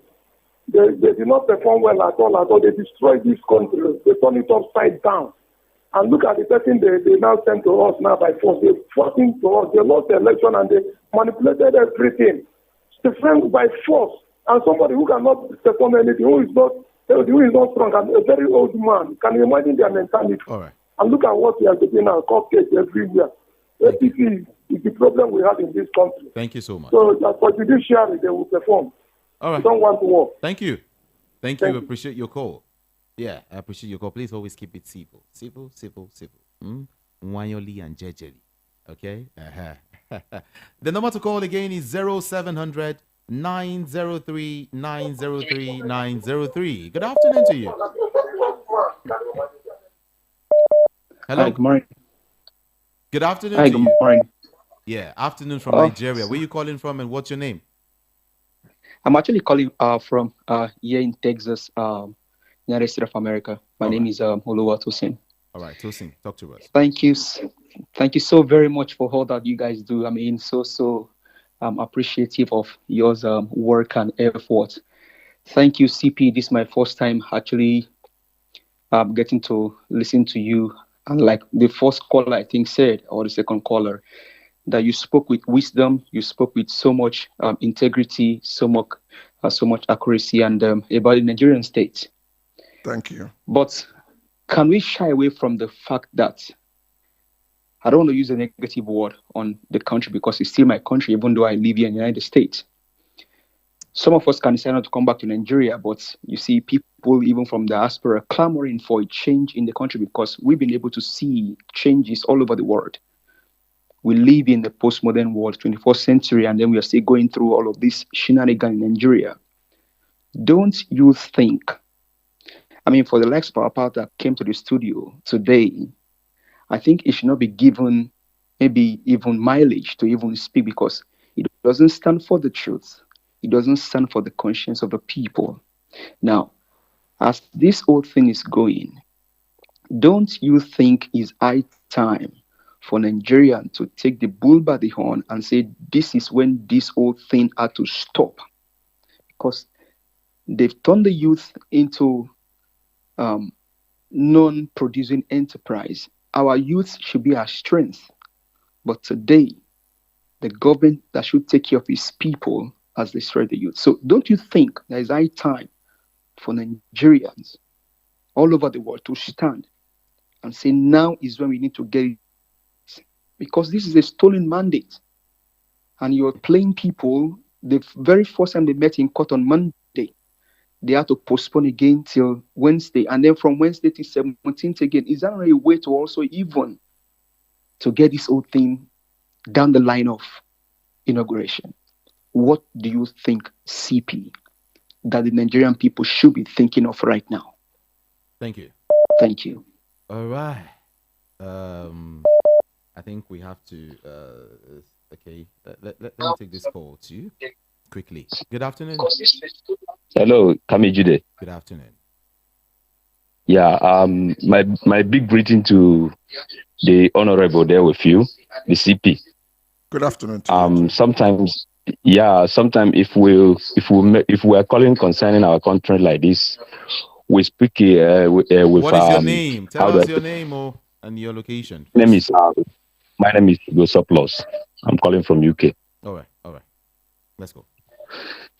They did not perform well at all. They destroyed this country. They turned it upside down. And look at the person they now send to us now by force. They forced into us. They lost the election and they manipulated everything. They framed by force. And somebody who cannot perform anything, who is not strong, and a very old man, can you imagine their mentality?
All right.
And look at what we are getting now, cupcakes everywhere. APC is the problem we have in this country.
Thank you so much.
So that for judiciary, they will perform.
All right.
We don't want war.
Thank you. Thank you. Appreciate your call. Yeah, I appreciate your call. Please always keep it civil. Civil. Nwanyoli and jejeli. Okay? The number to call again is 0700 903 903 903. Good afternoon to you. Hello.
Hi, good morning.
Good afternoon.
Hi, good morning.
Yeah, afternoon from Nigeria. Where are you calling from and what's your name?
I'm actually calling from here in Texas, United States of America. My name is Oluwa Tosin.
All right, Tosin, talk to us.
Thank you so very much for all that you guys do. I mean, so appreciative of your work and effort. Thank you, CP. This is my first time actually getting to listen to you. And like the first caller, I think, said, or the second caller, that you spoke with wisdom, you spoke with so much integrity, so much accuracy, and about the Nigerian state.
Thank you.
But can we shy away from the fact that, I don't want to use a negative word on the country because it's still my country, even though I live here in the United States. Some of us can decide not to come back to Nigeria, but you see people even from the diaspora clamoring for a change in the country because we've been able to see changes all over the world. We live in the postmodern world, 21st century, and then we are still going through all of this shenanigans in Nigeria. Don't you think, I mean, for the likes of Apapa that came to the studio today, I think it should not be given maybe even mileage to even speak because it doesn't stand for the truth. It doesn't stand for the conscience of the people. Now, as this whole thing is going, don't you think it's high time for Nigerians to take the bull by the horn and say this is when this whole thing had to stop? Because they've turned the youth into non-producing enterprise. Our youth should be our strength. But today, the government that should take care of its people has destroyed the youth. So don't you think there is high time for Nigerians all over the world to stand and say now is when we need to get it? Because this is a stolen mandate. And you're playing people, the very first time they met in court on Monday, they had to postpone again till Wednesday. And then from Wednesday to 17th again. Is that not a way to also even to get this whole thing down the line of inauguration? What do you think, CP, that the Nigerian people should be thinking of right now?
Thank you.
Thank you.
All right. I think we have to, okay, let me take this call to you quickly. Good afternoon.
Hello, Kamijide.
Good afternoon.
Yeah, my big greeting to the honorable there with you, the CP.
Good afternoon to you.
Sometimes if we are calling concerning our country like this, we speak with.
What is your name? Tell us your name and your location.
My name is Gosoplos. I'm calling from UK.
All right. Let's go.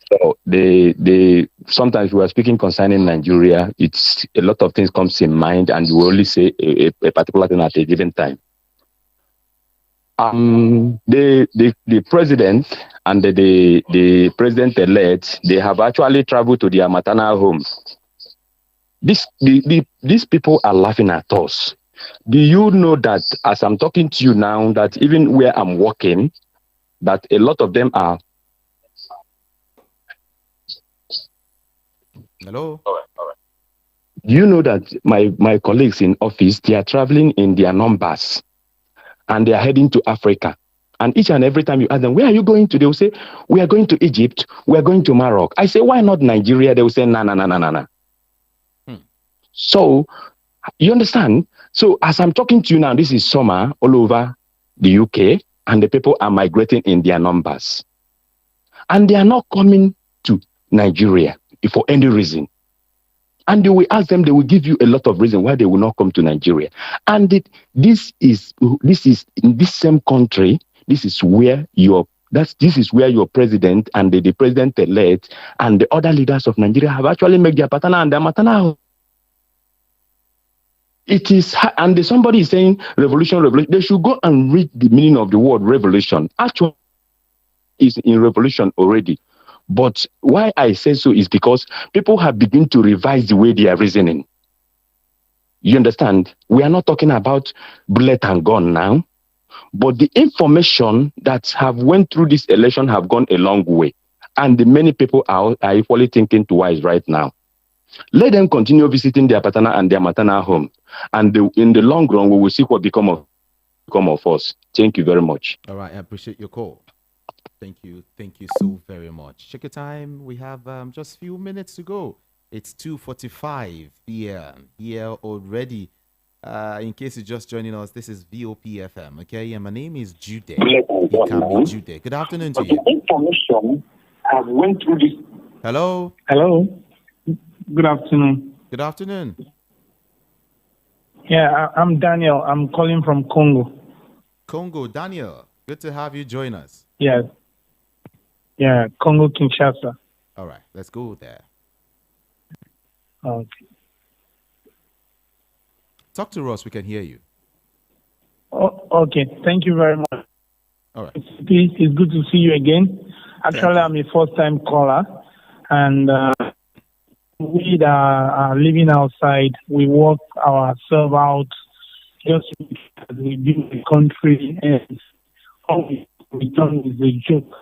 So sometimes we are speaking concerning Nigeria. It's a lot of things comes in mind, and we only say a particular thing at a given time. The president and the president-elect, they have actually traveled to their maternal homes. These people are laughing at us. Do you know that as I'm talking to you now, that even where I'm working, that a lot of them are.
Hello.
All right. Do you know that my colleagues in office, they are traveling in their numbers? and they are heading to Africa. And each and every time you ask them, where are you going to? They will say, we are going to Egypt. We are going to Morocco. I say, why not Nigeria? They will say, no, no, no, no, no, no. So, you understand? So, as I'm talking to you now, this is summer all over the UK, and the people are migrating in their numbers. And they are not coming to Nigeria for any reason. And they will ask them, they will give you a lot of reasons why they will not come to Nigeria. And this is in this same country, this is where your president and the president-elect and the other leaders of Nigeria have actually made their patana and their matana. It is, and somebody is saying revolution. They should go and read the meaning of the word revolution. Actually, it's in revolution already. But why I say so is because people have begun to revise the way they are reasoning. You understand? We are not talking about bullet and gun now, but the information that have went through this election have gone a long way. And the many people are equally thinking twice right now. Let them continue visiting their patana and their matana home. And in the long run, we will see what become of us. Thank you very much.
All right, I appreciate your call. Thank you so very much. Check your time. We have just a few minutes to go. It's 2:45 p.m. here already. In case you're just joining us, this is VOP FM, okay? And my name is Jude. It can be Jude. Good afternoon to you.
Information I went through this.
Hello.
Hello. Good afternoon.
Good afternoon.
Yeah, I'm Daniel. I'm calling from Congo.
Congo, Daniel. Good to have you join us.
Yes. Yeah, Congo Kinshasa.
All right, let's go there.
Okay.
Talk to us. We can hear you.
Oh, okay. Thank you very much.
All right.
It's good to see you again. Actually, I'm a first-time caller, and we that are living outside, we work ourselves out just as we build the country, and all we return is a joke.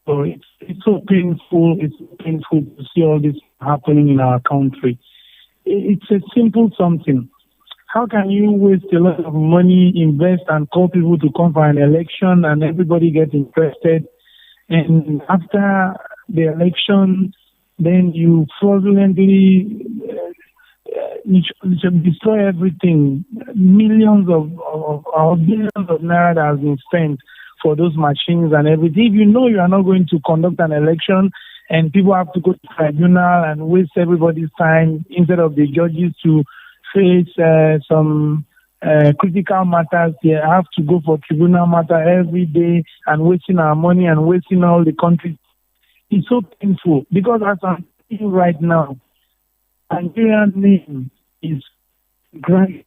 So it's so painful. It's painful to see all this happening in our country. It's a simple something. How can you waste a lot of money, invest, and call people to come for an election, and everybody gets interested, and after the election, then you fraudulently destroy everything? Millions of billions of naira that has been spent for those machines and everything. If you know you are not going to conduct an election and people have to go to tribunal and waste everybody's time instead of the judges to face some critical matters, they have to go for tribunal matter every day and wasting our money and wasting all the country. It's so painful because as I'm seeing right now, Nigerian name is great.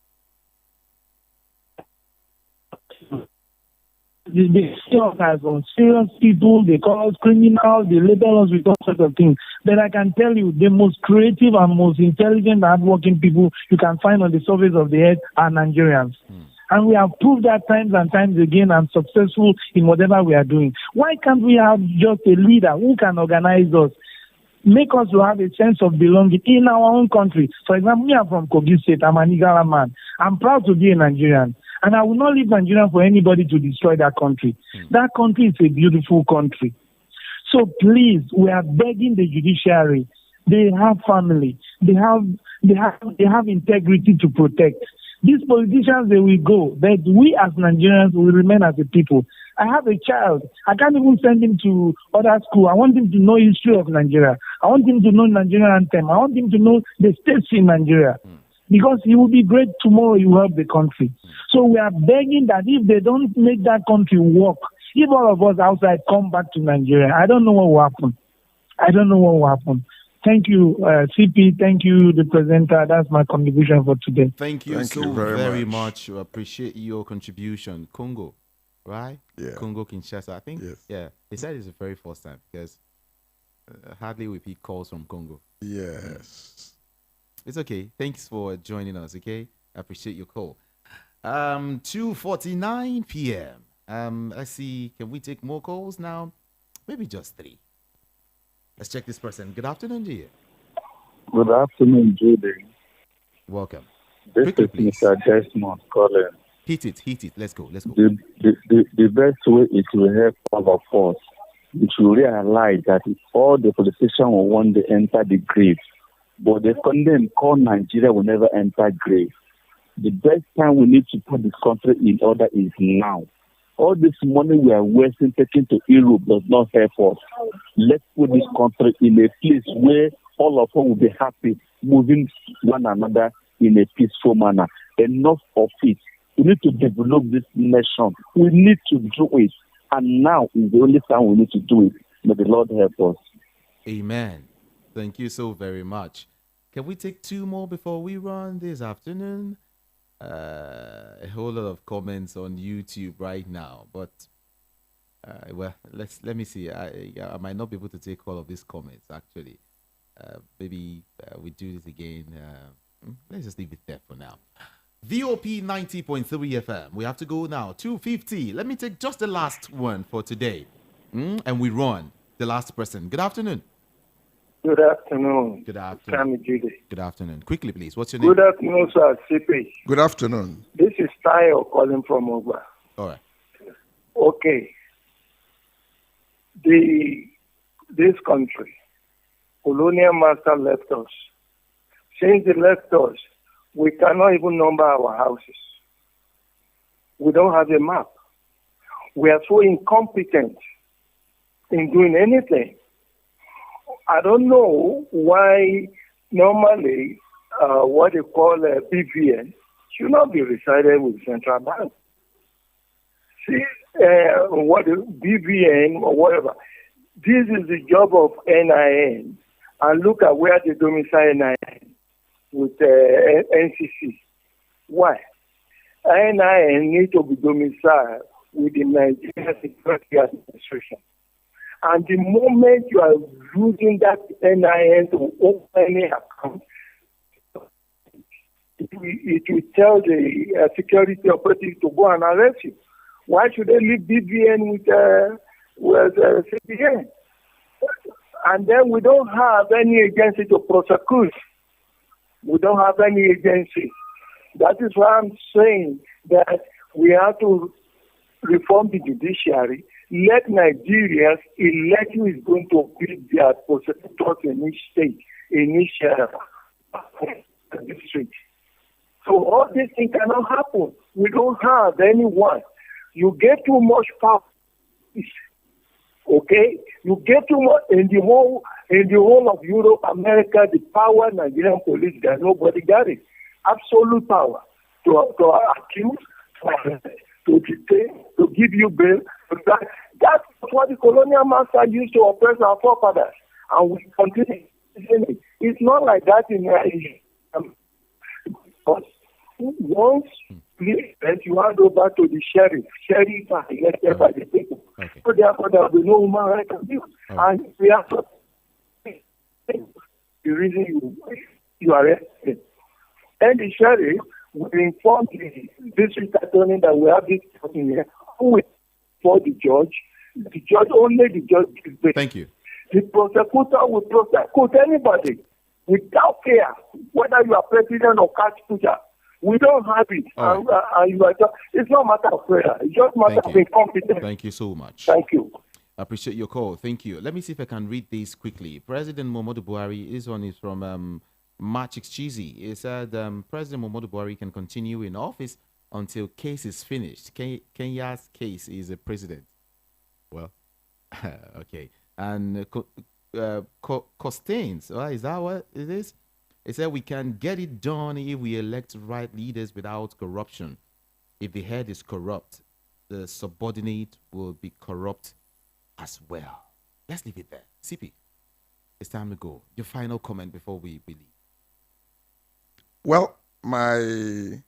They see us as unserious people, they call us criminals, they label us with all sorts of things. But I can tell you, the most creative and most intelligent, hardworking people you can find on the surface of the earth are Nigerians. And we have proved that times and times again and successful in whatever we are doing. Why can't we have just a leader who can organize us, make us to have a sense of belonging in our own country? For example, me, I'm from Kogi State. I'm an Igala man. I'm proud to be a Nigerian. And I will not leave Nigeria for anybody to destroy that country. That country is a beautiful country. So please, we are begging the judiciary. They have family. They have integrity to protect. These politicians, they will go, but we as Nigerians will remain as a people. I have a child. I can't even send him to other school. I want him to know history of Nigeria. I want him to know Nigerian anthem. I want him to know the states in Nigeria. Because he will be great tomorrow, he will help the country. So we are begging that if they don't make that country work, if all of us outside come back to Nigeria, I don't know what will happen. I don't know what will happen. Thank you, CP. Thank you, the presenter. That's my contribution for today.
Thank you so very much. I appreciate your contribution. Congo, right?
Yeah.
Congo Kinshasa. I think, yeah, they said it's the very first time because hardly we pick calls from Congo.
Yes.
It's okay. Thanks for joining us, okay? I appreciate your call. 2:49 p.m. Let's see. Can we take more calls now? Maybe just 3. Let's check this person. Good afternoon to you.
Good afternoon, Judy.
Welcome.
This is Mr. Desmond calling.
Hit it. Let's go.
The best way it will help all of us, it will realize that all the politicians will one day enter the grave, but the condemn call Nigeria will never enter grave. The best time we need to put this country in order is now. All this money we are wasting taking to Europe does not help us. Let's put this country in a place where all of us will be happy, moving one another in a peaceful manner. Enough of it. We need to develop this nation. We need to do it. And now is the only time we need to do it. May the Lord help us.
Amen. Thank you so very much. Can we take two more before we run this afternoon? A whole lot of comments on YouTube right now, but well, let me see. I might not be able to take all of these comments actually. Maybe we do this again. Let's just leave it there for now. VOP 90.3 FM. We have to go now. 2:50. Let me take just the last one for today, and we run the last person. Good afternoon.
Good afternoon.
Good afternoon.
Judy.
Good afternoon. Quickly, please. What's your name?
Good afternoon, sir. CP.
Good afternoon.
This is Tayo calling from Oba.
All right.
Okay. This country, colonial master left us. Since they left us, we cannot even number our houses. We don't have a map. We are so incompetent in doing anything. I don't know why normally what they call a BVN should not be resided with central bank. See, what BVN or whatever, this is the job of NIN. And look at where they domicile NIN with NCC. Why? NIN need to be domiciled with the Nigerian Security Administration. And the moment you are using that NIN to open any account, it will tell the security authorities to go and arrest you. Why should they leave BVN with CBN? And then we don't have any agency to prosecute. We don't have any agency. That is why I'm saying that we have to reform the judiciary. Let Nigerians elect who is going to be their prosecutors in each state, in each district. So all these things cannot happen. We don't have anyone. You get too much power. Okay? You get too much in the whole of Europe, America, the power Nigerian police got, nobody got it. Absolute power to accuse, to detain, to give you bail. That's what the colonial master used to oppress our forefathers, and we continue. It's not like that in once you hand over to the sheriff are elected by the people. Okay. So therefore there will be no human rights abuse. And we have to the reason you arrested. And the sheriff will inform the district attorney that we have this person here who will for the judge. Only the judge is there.
Thank you.
The prosecutor will prosecute anybody without fear, whether you are president or catch pusher. We don't have it. It's not a matter of prayer. It's just a matter of incompetence.
Thank you so much.
Thank you.
I appreciate your call. Thank you. Let me see if I can read this quickly. President Muhammadu Buhari, this one is from March Cheesy. It said President Muhammadu Buhari can continue in office until case is finished. Kenya's case is a president. Well, okay. And Costains, is that what it is? It said we can get it done if we elect right leaders without corruption. If the head is corrupt, the subordinate will be corrupt as well. Let's leave it there. CP, it's time to go. Your final comment before we leave.
Well, my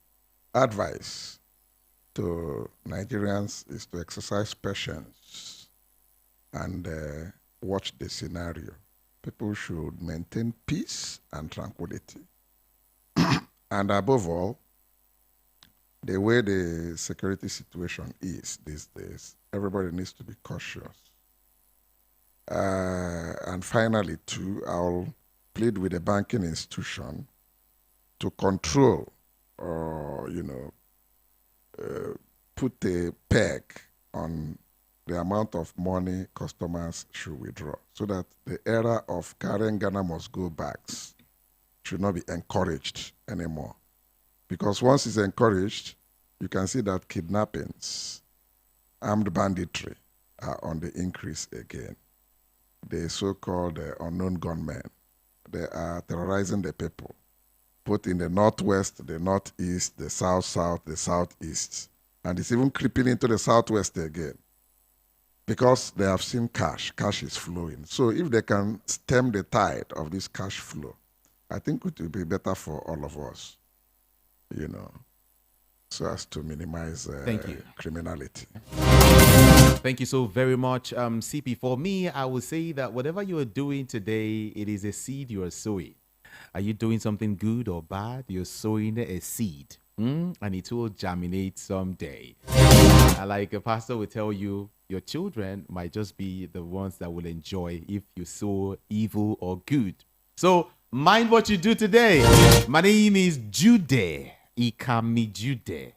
advice to Nigerians is to exercise patience and watch the scenario. People should maintain peace and tranquility. And above all, the way the security situation is these days, everybody needs to be cautious. And finally, too, I'll plead with the banking institution to control, put a peg on the amount of money customers should withdraw so that the era of carrying Ghana must go bags should not be encouraged anymore. Because once it's encouraged, you can see that kidnappings, armed banditry are on the increase again. The so-called unknown gunmen, they are terrorizing the people, both in the northwest, the northeast, the south-south, the southeast. And it's even creeping into the southwest again because they have seen cash. Cash is flowing. So if they can stem the tide of this cash flow, I think it will be better for all of us, so as to minimize
Thank you.
criminality.
Thank you so very much, CP. For me, I would say that whatever you are doing today, it is a seed you are sowing. Are you doing something good or bad? You're sowing a seed, and it will germinate someday. Like a pastor will tell you, your children might just be the ones that will enjoy if you sow evil or good. So mind what you do today. My name is Jude Ikami Jude.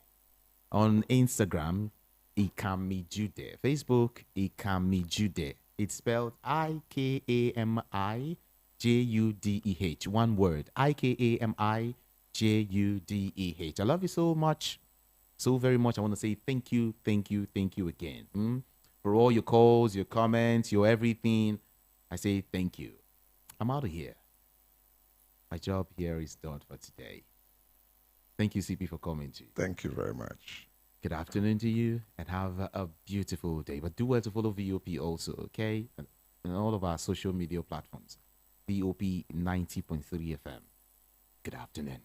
On Instagram, Ikami Jude. Facebook, Ikami Jude. It's spelled IKAMIJUDEH. One word. IKAMIJUDEH. I love you so much. So very much. I want to say thank you again. For all your calls, your comments, your everything. I say thank you. I'm out of here. My job here is done for today. Thank you, CP, for coming to.
Thank you very much.
Good afternoon to you, and have a beautiful day. But do well to follow VOP also, okay? And all of our social media platforms. VOP 90.3 FM. Good afternoon.